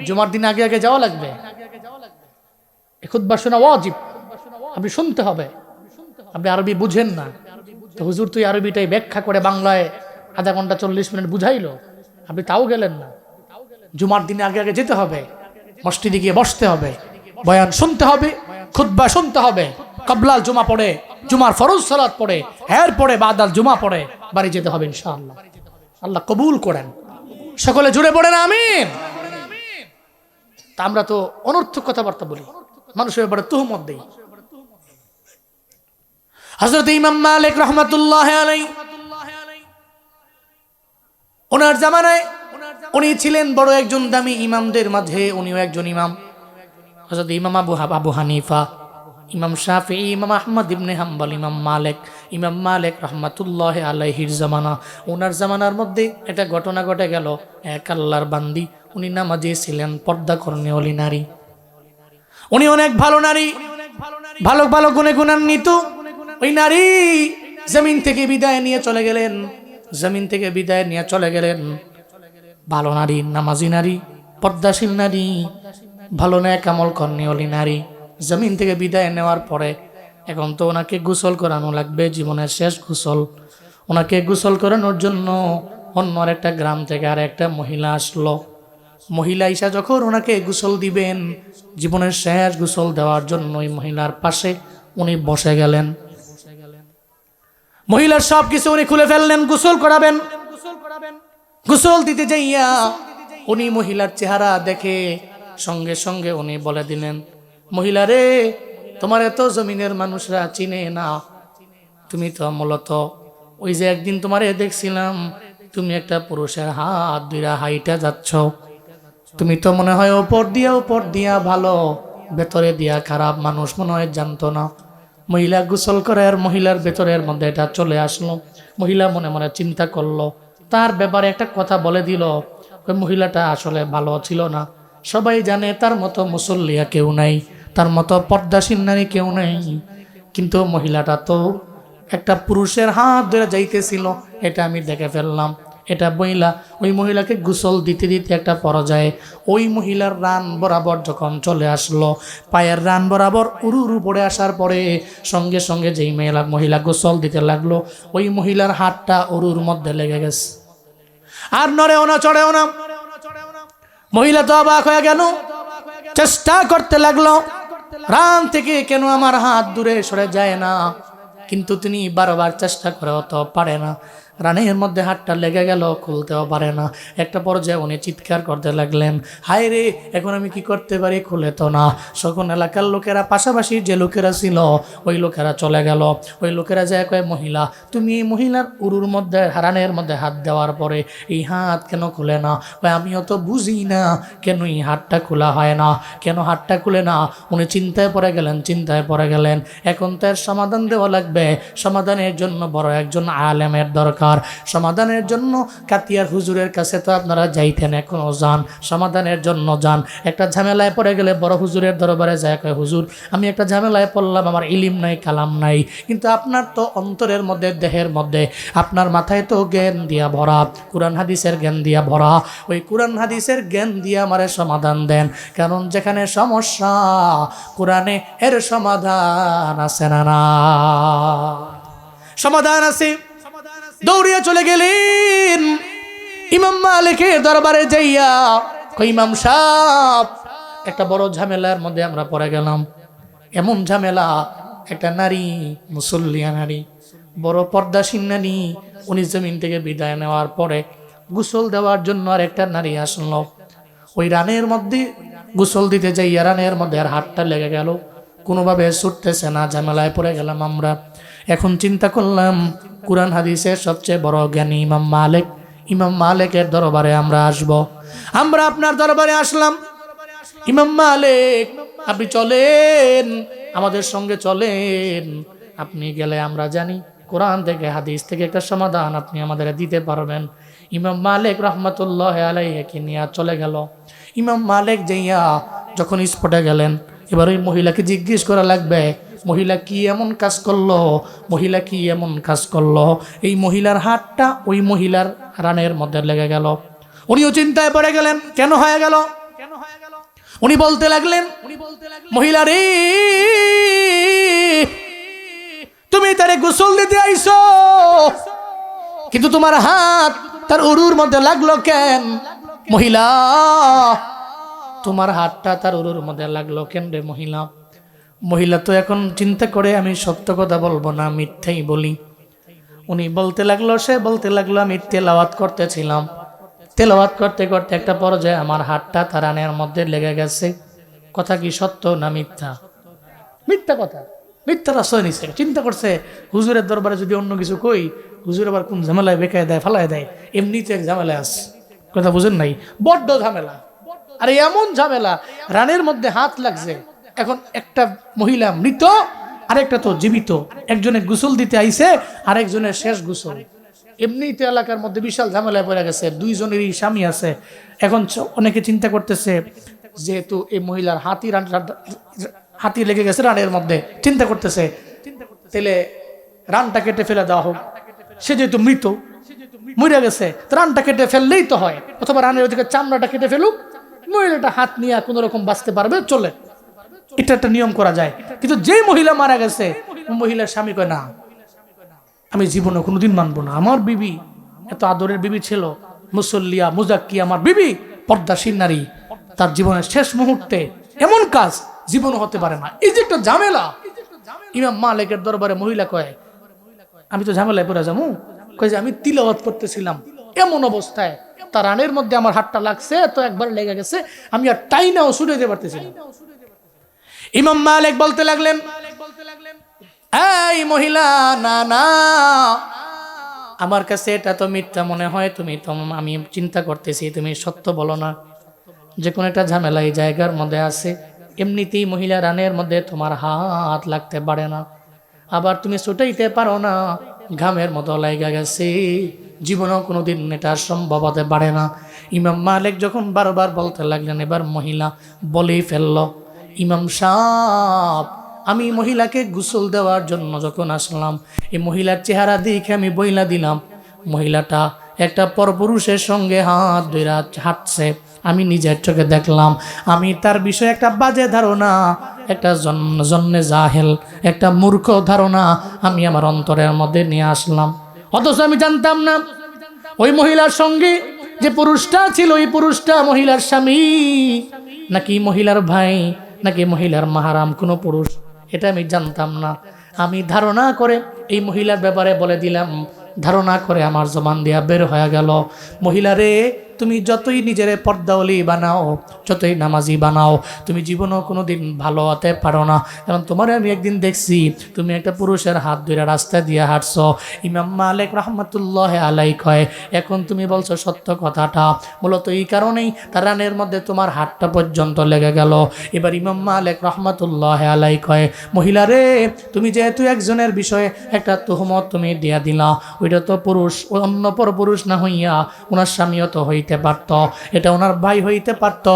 জুমার দিন আগে আগে যাওয়া লাগবে। খুতবা শোনা ওয়াজিব, আপনি শুনতে হবে। আপনি আরবি বুঝেন না তো হুজুর তুই আরবিটাই ব্যাখ্যা করে বাংলায় আধা ঘন্টা 40 মিনিট বুঝাইলো, আপনি তাও গেলেন না। জুমার দিনে আগে আগে যেতে হবে, মসজিদে গিয়ে বসতে হবে, বয়ান শুনতে হবে, খুতবা শুনতে হবে, কবলাল জুমা পড়ে, জুমার ফরজ সালাত পড়ে, এর পরে বাদাল জুমা পড়ে বাড়ি যেতে হবে ইনশাআল্লাহ। আল্লাহ কবুল করেন। সকলে জুড়ে পড়েন আমিন। তা আমরা তো অনর্থক কথাবার্তা বলি, মানুষের ব্যাপারে তুহমত দেই। হযরত ইমাম মালিক রাহমাতুল্লাহি আলাইহি, ওনার জামানায় উনি ছিলেন বড় একজন দামি ইমামদের মাঝে, উনিও একজন ইমাম। হযরত ইমাম আবু হানিফা, ইমাম শাফিঈ, ইমাম আহমদ ইবনে হাম্বল, ইমাম মালিক রাহমাতুল্লাহি আলাইহির জামানা, ওনার জামানার মধ্যে একটা ঘটনা ঘটে গেল। এক আল্লাহর বান্দি, উনি নামাজি ছিলেন, পর্দা করেনি ওলি নারী, উনি অনেক ভালো নারী, ভালো ভালো গুণে গুণান্বিত। ওই নারী জমিন থেকে বিদায় নিয়ে চলে গেলেন, জমিন থেকে বিদায় নিয়ে চলে গেলেন। ভালো নারী, নামাজি নারী, পর্দাশীল নারী, ভালো নেক আমল করেনি ওলি নারী, জমিন থেকে বিদায় নেওয়ার পরে এখন তো ওনাকে গোসল করানো লাগবে, জীবনের শেষ গোসল। ওনাকে গোসল করানোর জন্য অন্য একটা গ্রাম থেকে আর একটা মহিলা আসলো। মহিলা ঈশা যখন ওনাকে গোসল দিবেন, জীবনের শেষ গোসল দেওয়ার জন্য ওই মহিলার পাশে উনি বসে গেলেন। মহিলার সব কিছু উনি খুলে ফেললেন, গোসল করাবেন। গোসল দিতে যাইয়া উনি মহিলার চেহারা দেখে সঙ্গে সঙ্গে উনি বলে দিলেন, মহিলা রে, তোমার এত জমিনের মানুষরা চিনে না, তুমি তো মূলত ওই যে একদিন তোমারে দেখছিলাম, তুমি একটা পুরুষের হাত ধরে হাইটা যাচ্ছ, তুমি তো মনে হয় উপর দিয়া ভালো, ভেতরে দিয়া খারাপ, মানুষ মনে হয় জানতো না। মহিলা গোসল করে আর মহিলার ভেতরের মধ্যে এটা চলে আসলো। মহিলা মনে মনে চিন্তা করলো, তার ব্যাপারে একটা কথা বলে দিল, মহিলাটা আসলে ভালো ছিল না। সবাই জানে তার মতো মুসল্লিয়া কেউ নাই, তার মতো পর্দাশীল নারী কেউ নাই, কিন্তু মহিলাটা তো একটা পুরুষের হাত ধরে যাইতেছিল, এটা আমি দেখে ফেললাম। এটা মহিলা, ওই মহিলাকে গোসল দিতে দিতে একটা পর্যায়ে ওই মহিলার রান বরাবর যখন চলে আসলো, পায়ের রান বরাবর উরু পড়ে আসার পরে সঙ্গে সঙ্গে যেই মহিলা গোসল দিতে লাগলো, ওই মহিলার হাতটা উরুর মধ্যে লেগে গেছে, আর নড়েও না, চড়েও না। মহিলা তো অবাক হয়ে গেল, চেষ্টা করতে লাগলো, রান থেকে কেন আমার হাত দূরে সরে যায় না, কিন্তু তিনি বারবার চেষ্টা করেও তো পারে না। রানের মধ্যে হাতটা লেগে গেল, খুলতেও পারে না। একটা পর্যায়ে উনি চিৎকার করতে লাগলেন, হায় রে, এখন আমি কি করতে পারি, খুলে তো না। সকল এলাকার লোকেরা, পাশাপাশি যে লোকেরা ছিল ওই লোকেরা চলে গেল। ওই লোকেরা যায় কয়, মহিলা তুমি এই মহিলার উরুর মধ্যে, রানের মধ্যে হাত দেওয়ার পরে এই হাত কেন খুলে না? আমিও তো বুঝি না কেন এই হাতটা খোলা হয় না, কেন হাতটা খুলে না। উনি চিন্তায় পড়ে গেলেন। এখন তার সমাধান দেওয়া লাগবে। সমাধানের জন্য বড় একজন আলেমের দরকার। সমাধানের জন্য কাতিয়ার হুজুরের কাছে তো আপনারা যাইতেন, এখনও যান, সমাধানের জন্য যান। একটা ঝামেলায় পড়ে গেলে বড় হুজুরের দরবারে যায়, কয় হুজুর আমি একটা ঝামেলায় পড়লাম, আমার ইলিম নাই, কালাম নাই, কিন্তু আপনার তো অন্তরের মধ্যে, দেহের মধ্যে, আপনার মাথায় তো জ্ঞান দিয়া ভরা, কোরআন হাদিসের জ্ঞান দিয়া ভরা, ওই কোরআন হাদিসের জ্ঞান দিয়ে আমারে সমাধান দেন। কারণ যেখানে সমস্যা কোরআনে এর সমাধান আছে না? সমাধান আছে। দৌড়িয়ে চলে গেলেন ইমাম মালিকের দরবারে যাইয়া, কই ইমাম সাহেব, একটা বড় ঝামেলার মধ্যে আমরা পড়ে গেলাম। এমন ঝামেলা, একটা নারী, মুসল্লিয়া নারী, বড় পর্দাসীন নারী, উনি জমিন থেকে বিদায় নেওয়ার পরে গোসল দেওয়ার জন্য আর একটা নারী আসলো। ওই রানের মধ্যে গোসল দিতে যাইয়া রানের মধ্যে আর হাতটা লেগে গেল, কোনোভাবে ছুটতেছে না, ঝামেলায় পড়ে গেলাম আমরা। এখন চিন্তা করলাম, কুরআন হাদিসের সবচেয়ে বড় জ্ঞানী ইমাম মালিকের দরবারে আমরা আসব। আমরা আপনার দরবারে আসলাম। ইমাম মালিক, আপনি চলেন, আমাদের সঙ্গে চলেন। আপনি গেলে আমরা জানি কোরআন থেকে, হাদিস থেকে একটা সমাধান আপনি আমাদের দিতে পারবেন। ইমাম মালিক রহমতুল্লাহ আলাইহিকে নিয়ে চলে গেল। ইমাম মালিক যাইয়া যখন স্পটে গেলেন, এবার ওই মহিলাকে জিজ্ঞেস করা লাগবে, মহিলা কি এমন কাজ করলো, এই মহিলার হাতটা ওই মহিলার রানের মধ্যে লেগে গেল। উনিও চিন্তায় পড়ে গেলেন, কেন হয়ে গেল। উনি বলতে লাগলেন, মহিলা রে, তুমি তারে গোসল দিতে আইছো, কিন্তু তোমার হাত তার উরুর মধ্যে লাগলো কেন? মহিলা, তোমার হাতটা তার উরুর মধ্যে লাগলো কেন রে মহিলা তো এখন চিন্তা করে, আমি সত্য কথা বলবো না, মিথ্যাই বলি। উনি বলতে লাগলো, আমি তেলাওয়াত করতেছিলাম, তেলাওয়াত করতে করতে একটা পর্যায়ে আমার হাতটা তার রানের মধ্যে লেগে গেছে। কথা কি সত্য না মিথ্যা? মিথ্যা কথা, মিথ্যার আশ্রয় নিছে। চিন্তা করছে, হুজুরের দরবারে যদি অন্য কিছু কই, হুজুর আবার কোন ঝামেলায় বেকায় দেয়, ফালায় দেয়। এমনিতে এক ঝামেলায় আছে, কথা বুঝেন নাই, বড্ড ঝামেলা। আর এমন ঝামেলা, রানের মধ্যে হাত লাগছে। এখন একটা মহিলা মৃত, আরেকটা তো জীবিত। একজনে গোসল দিতে আইছে, আরেকজনের শেষ গোসল। এমনিতে এলাকার মধ্যে বিশাল ঝামেলায় পড়ে গেছে, দুইজনেরই স্বামী আছে। এখন অনেকে চিন্তা করতেছে, যেহেতু এই মহিলার হাতি লেগে গেছে রানের মধ্যে, চিন্তা করতেছে তাহলে রানটা কেটে ফেলে দেওয়া হোক। সে যেহেতু মৃত, মরে গেছে, রানটা কেটে ফেললেই তো হয়, অথবা রানের ওদিকে চামড়াটা কেটে ফেলুক, মহিলাটা হাত নিয়ে কোনো রকম বাঁচতে পারবে, চলে। এটা একটা নিয়ম করা যায়। কিন্তু যেই মহিলা মারা গেছে, মহিলার স্বামী কয়, না, আমি জীবনে কোনোদিন মানবো না। আমার বিবি এত আদরের বিবি ছিল, মুসল্লিয়া মুজাক্কি, আমার বিবি পর্দাসীন নারী, তার জীবনের শেষ মুহূর্তে এমন কাজ জীবনও হতে পারে না। এই যে একটা ঝামেলা। ইমাম মালিকের দরবারে মহিলা কয়, আমি তো ঝামেলায় পড়ে যাবো। কয় যে আমি তিলাওয়াত করতেছিলাম, এমন অবস্থায় তার রানের মধ্যে আমার হাতটা লাগছে, তো একবার লেগে গেছে, আমি আর টাইনাও ছুটে যেতে পারতেছি না। ইমাম মালিক বলতে লাগলেন, এই মহিলা, না, আমার কাছে এটা তো মিথ্যা মনে হয়, আমি চিন্তা করতেছি তুমি সত্য বলো না। যে কোনো একটা ঝামেলা এই জায়গার মধ্যে আছে। এমনিতেই মহিলা রানের মধ্যে তোমার হাত লাগতে পারে না, আবার তুমি ছুটাইতে পারো না, ঘামের মতো লাইগা গেছে, জীবনেও কোনোদিন এটা সম্ভব হতে পারে না। ইমাম মালিক যখন বারবার বলতে লাগলেন, এবার মহিলা বলেই ফেলল, ইমাম সাহেব, আমি মহিলাকে গোসল দেওয়ার জন্য যখন আসলাম, এই মহিলার চেহারা দেখে আমি বইলা দিলাম, মহিলাটা একটা পরপুরুষের সঙ্গে হাত ধরে হাঁটছে। আমি নিজের চোখে দেখলাম। আমি তার বিষয়ে একটা বাজে ধারণা, একটা জন্মে জাহেল, একটা মূর্খ ধারণা আমি আমার অন্তরের মধ্যে নিয়ে আসলাম। অথচ আমি জানতাম না ওই মহিলার সঙ্গে যে পুরুষটা ছিল, ওই পুরুষটা মহিলার স্বামী নাকি মহিলার ভাই, নাকি মহিলার মাহারাম কোনো পুরুষ, এটা আমি জানতাম না। আমি ধারণা করে এই মহিলার ব্যাপারে বলে দিলাম, ধারণা করে আমার জবান দিয়া বের হয়ে গেল, মহিলা রে, তুমি যতই নিজের পর্দাওয়ালি বানাও, যতই নামাজি বানাও, তুমি জীবনও কোনো দিন ভালো হতে পারো না। কারণ তোমার আমি একদিন দেখছি তুমি একটা পুরুষের হাত ধরে রাস্তা দিয়ে হাঁটছ। ইমাম মালিক রহমতুল্লাহ আলাই কয়, এখন তুমি বলছো সত্য কথাটা, মূলত এই কারণেই তার রানের মধ্যে তোমার হাতটা পর্যন্ত লেগে গেল। এবার ইমাম মালিক রহমতুল্লাহ আলাই কয়, মহিলা রে, তুমি যেহেতু একজনের বিষয়ে একটা তুহমত তুমি দিয়া দিলা, ওইটা তো পুরুষ, অন্য পর পুরুষ না হইয়া ওনার স্বামীও তো হইতে পারত, এটা ওনার ভাই হইতে পারত,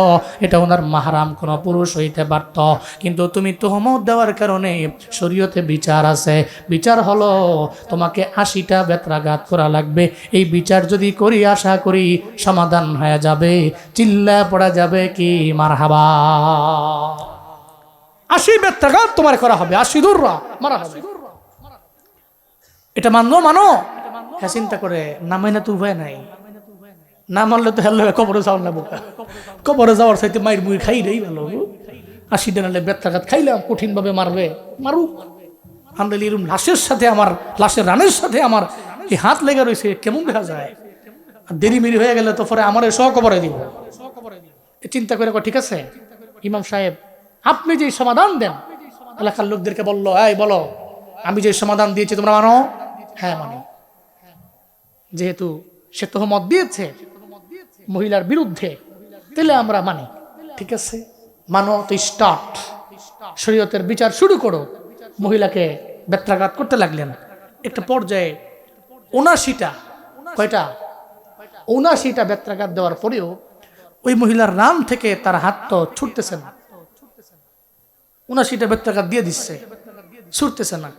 এটা ওনার মাহরাম কোনো পুরুষ হইতে পারত, কিন্তু তুমি তুহমত দেওয়ার কারণে শরীয়তে বিচার আছে। বিচার হলো তোমাকে 80টা বেত্রাঘাত করা লাগবে। এই বিচার যদি করি আশা করি সমাধান হয়ে যাবে। চিল্লা পড়া যাবে কি মারহাবা। 80 বেত্রাঘাত তোমার করা হবে, 80 দূররা মারা হবে। এটা মানো হ্যাঁ, চিন্তা করে না মাইনা তো উপায় নাই, না মানলে তো হেল কবরে যাওয়ার না, বোকা কবরে যাওয়ার চাইতে মায়ের মুই খাই দেই ভালো। 80 দিন হলে বেত্রাঘাত খাইলাম, কঠিনভাবে মারবে, মারুক। আন্দালি এরকম লাশের সাথে আমার, লাশের রানের সাথে আমার এই হাত লেগে রয়েছে, কেমন দেখা যায়। আর দেরি মেরি হয়ে গেলে তো পরে আমার সহ কবরে দিব। চিন্তা করে ঠিক আছে ইমাম সাহেব, আপনি যে সমাধান দেন, এলাকার লোকদেরকে বললো, এই বলো আমি যে সমাধান দিয়েছি তোমরা মানো? হ্যাঁ মানি। যেহেতু সে তহমত দিয়েছে মহিলার বিরুদ্ধে, তাহলে আমরা মানি। ঠিক আছে, মানো তো, স্টার্ট, শরীয়তের বিচার শুরু করো। মহিলাকে বেত্রাঘাত করতে লাগলেন। একটা পর্যায়ে 79টা, কয়টা? 79টা বেত্রাঘাত দেওয়ার পরেও ওই মহিলার রান থেকে তার হাত তো ছুটতেছে না। 79টা বেত্রাঘাত দিয়ে দিচ্ছে, ছুটতেছে না।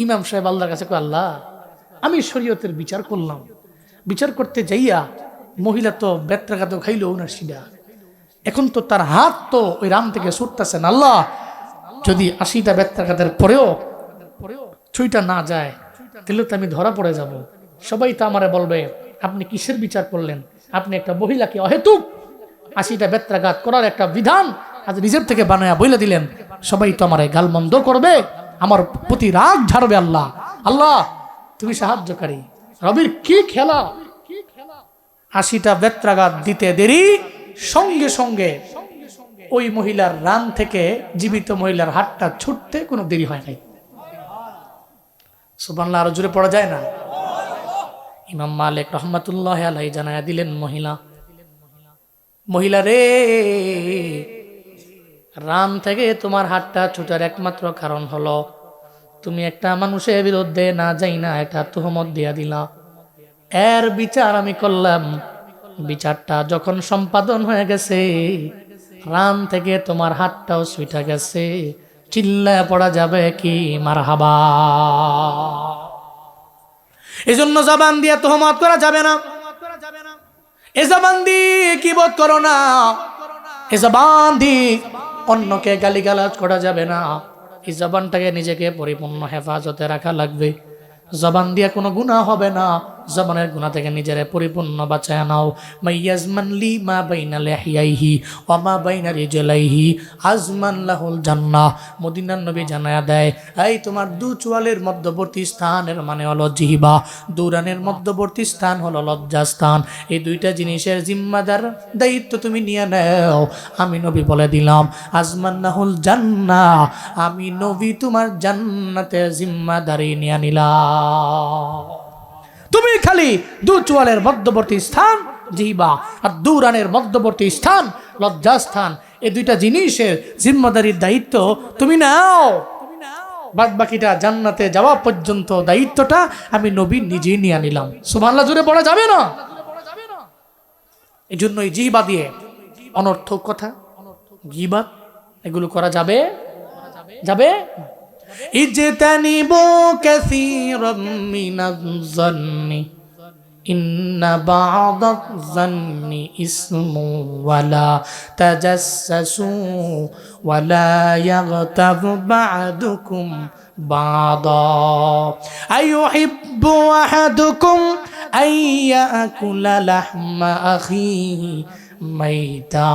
ইমাম সাহেব আল্লাহর কাছে কয়, আল্লাহ, আমি শরীয়তের বিচার করলাম, বিচার করতে যাইয়া মহিলা তো বেত্রাঘাত খাইল 79টা, এখন তো তার হাত তো ওই রান থেকে ছুটতেছে না। আল্লাহ, যদি 80টা বেত্রাঘাতের পরেও ছুঁইটা না যায়, তাহলে তো আমি ধরা পড়ে যাব। সবাই তো আমারে বলবে আপনি কিসের বিচার করলেন, আপনি একটা মহিলাকে অহেতুক 80টা বেত্রাঘাত করার একটা বিধান আজ নিজের থেকে বানায়া বইলে দিলেন। সবাই তো আমারে গালমন্দ করবে, আমার প্রতি রাগ ঝাড়বে। আল্লাহ, আল্লাহ তুমি সাহায্যকারী। রবির কি খেলা! 80টা বেত্রাঘাত দিতে দেরি, সঙ্গে সঙ্গে ওই মহিলার রান থেকে জীবিত মহিলার হাতটা ছুটতে কোনো দেরি হয় নাই। সুবহানাল্লাহ, আরো জোরে পড়া যায় না? ইমাম মালিক রহমতুল্লাহ আলাইহি জানায়া দিলেন, মহিলা রে, রান থেকে তোমার হাতটা ছুটার একমাত্র কারণ হলো তুমি একটা মানুষের বিরুদ্ধে না যাই না একটা তুহমত দিয়া দিলা। এর বিচার আমি করলাম, বিচারটা যখন সম্পাদন হয়ে গেছে, রান থেকে তোমার হাতটাও ছুটা গেছে। চিল্লায় পড়া যাবে কি মারহাবা। এজন্য জবান দিয়ে তুহমত করা যাবে না। এ জবান দিয়ে কিবত করো না। এ জবান দিয়ে অন্যকে গালিগালাজ করা যাবে না। এই জবানটাকে নিজেকে পরিপূর্ণ হেফাজতে রাখা লাগবে। জবান দিয়ে কোনো গুনাহ হবে না, জবানের গুনাহ থেকে নিজেরে পরিপূর্ণ বাঁচায় নাও। মাইয়াজমান লি মা বাইনা লিহিয়াইহি ওয়া মা বাইনা রিজলাইহি আজমান লাহুল জান্নাহ। মদিনার নবী জানায়া দেয়, এই তোমার দু চোয়ালের মধ্যবর্তী স্থানের মানে হলো জিহ্বা, দুরানের মধ্যবর্তী স্থান হলো লজ্জাস্থান। এই দুইটা জিনিসের জিম্মাদার দায়িত্ব তুমি নিয়ে নাও। আমি নবী বলে দিলাম, আজমান লাহুল জান্নাহ, আমি নবী তোমার জান্নাতের জিম্মাদারি নিয়ে নিলাম। তুমি খালি দু চোয়ালের মধ্যবর্তী স্থান জিহ্বা আর দুরানের মধ্যবর্তী স্থান লজ্জাস্থান, এই দুইটা জিনিসের জিম্মাদারির দায়িত্ব তুমি নাও। বাদ বাকিটা জান্নাতে যাওয়া পর্যন্ত দায়িত্বটা আমি নবী নিজেই নিয়ে নিলাম। সুবহানাল্লাহ, জোরে পড়া যাবে না? এই জন্য এই জিহ্বা দিয়ে অনর্থক কথা, গীবাত এগুলো করা যাবে যাবে ইজতানিবু কাসীরাম মিনাজ-যন্নি ইন্না বা'দাজ-যন্নি ইসমু ওয়ালা তাজাসসু ওয়ালা ইয়াগতাব বা'দুকুম বা'দা আইয়ুহিব্বু আহাদুকুম আইয়াকুলা লাহমা আখিহি মাইতা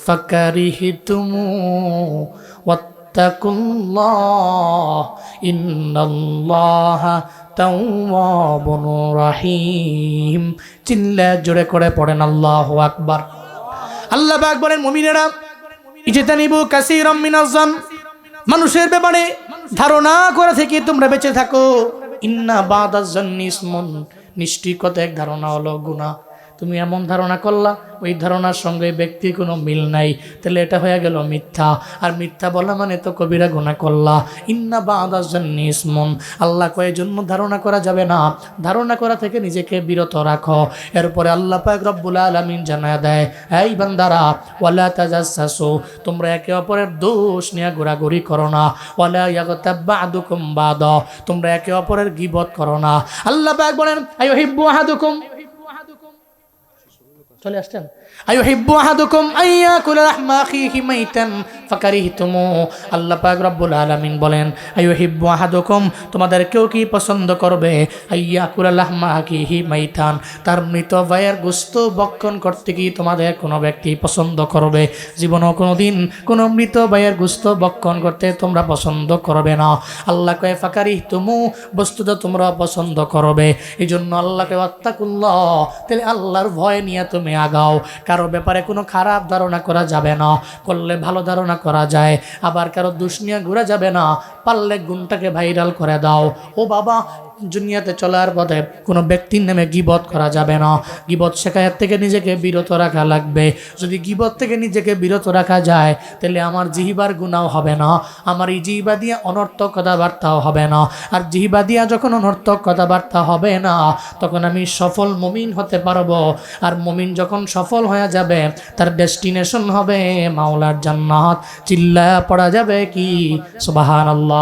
ফাকারিহতুমু ওয়াত্তাকুল্লাহ ইন্নাল্লাহা তাওয়াবুর রহিম। চিল্লা জোরে করে পড়েন আল্লাহু আকবার। আল্লাহ পাক বলেন, মুমিনেরা ইজতানিবু কাসীরাম মিনাজ জান, মানুষের ব্যাপারে ধারণা করা থেকে তোমরা বেঁচে থাকো। ইন্না বাদাজ জান্নি ইসমুন, নিশ্চিত এক ধারণা হলো গুনাহ। তুমি এমন ধারণা করলা, ওই ধারণার সঙ্গে ব্যক্তির কোনো মিল নাই, তাহলে এটা হয়ে গেল মিথ্যা। আর মিথ্যা বলা মানে তো কবিরা গুনাহ করলা। ইন্না বাদাজ জান্নি ইসমুন, আল্লাহ কয় জন্য ধারণা করা যাবে না, ধারণা করা থেকে নিজেকে বিরত রাখো। এরপরে আল্লাহ পাক রব্বুল আলামিন জানায় দেয়, এই বান্দারা ওয়ালা তাজাসসু, তোমরা একে অপরের দোষ নিয়ে ঘোরাঘুরি করো না। ওয়ালা ইয়াগতাব বা'দুকুম বা'দা, তোমরা একে অপরের গীবত করো না। আল্লাহ পাক বলেন, আইয়ুহিব্বু আহাদুকুম, চলে আসছেন, আইয়ুহিব্বু আহাদুকুম আইয়াকুলা লাহমা আখিহি মাইতান ফাকারিহতুমু। আল্লাহ পাক রব্বুল আলামিন বলেন, আইয়ুহিব্বু আহাদুকুম, তোমাদের কেউ কি পছন্দ করবে, আইয়াকুলা লাহমা আখিহি মাইতান, তার মৃত ভাইয়ের গোশত ভক্ষণ করতে কি তোমাদের কোনো ব্যক্তি পছন্দ করবে? জীবনও কোনোদিন কোনো মৃত ভাইয়ের গোশত ভক্ষণ করতে তোমরা পছন্দ করবে না। আল্লাহ কয় ফাকারিহতুমু, বস্তুত তোমরা পছন্দ করবে। এই জন্য আল্লাহকে ওয়াত্তাকুল্লাহ, তাহলে আল্লাহর ভয় নিয়ে তুমি আগাও। কারো ব্যাপারে কোনো খারাপ ধারণা করা যাবে না, করলে ভালো ধারণা করা যায়। আবার কারো দুষ নিয়ে ঘুরা যাবে না, পারলে গুণটাকে ভাইরাল করে দাও। ও বাবা, দুনিয়াতে চলার পথে কোনো ব্যক্তির নামে গীবত করা যাবে না। গীবত শেখায়াত থেকে নিজেকে বিরত রাখা লাগবে। যদি গীবত থেকে নিজেকে বিরত রাখা যায়, তাহলে আমার জিহিবার গুনাহ হবে না, আমার এই জিহিবা দিয়ে অনর্থক কথাবার্তাও হবে না। আর জিহিবা দিয়া যখন অনর্থক কথাবার্তা হবে না, তখন আমি সফল মুমিন হতে পারবো। আর মুমিন যখন সফল হয়ে যাবে, তার ডেস্টিনেশন হবে মাওলার জান্নাত। চিল্লায়া পড়া যাবে কি সুবহানাল্লাহ।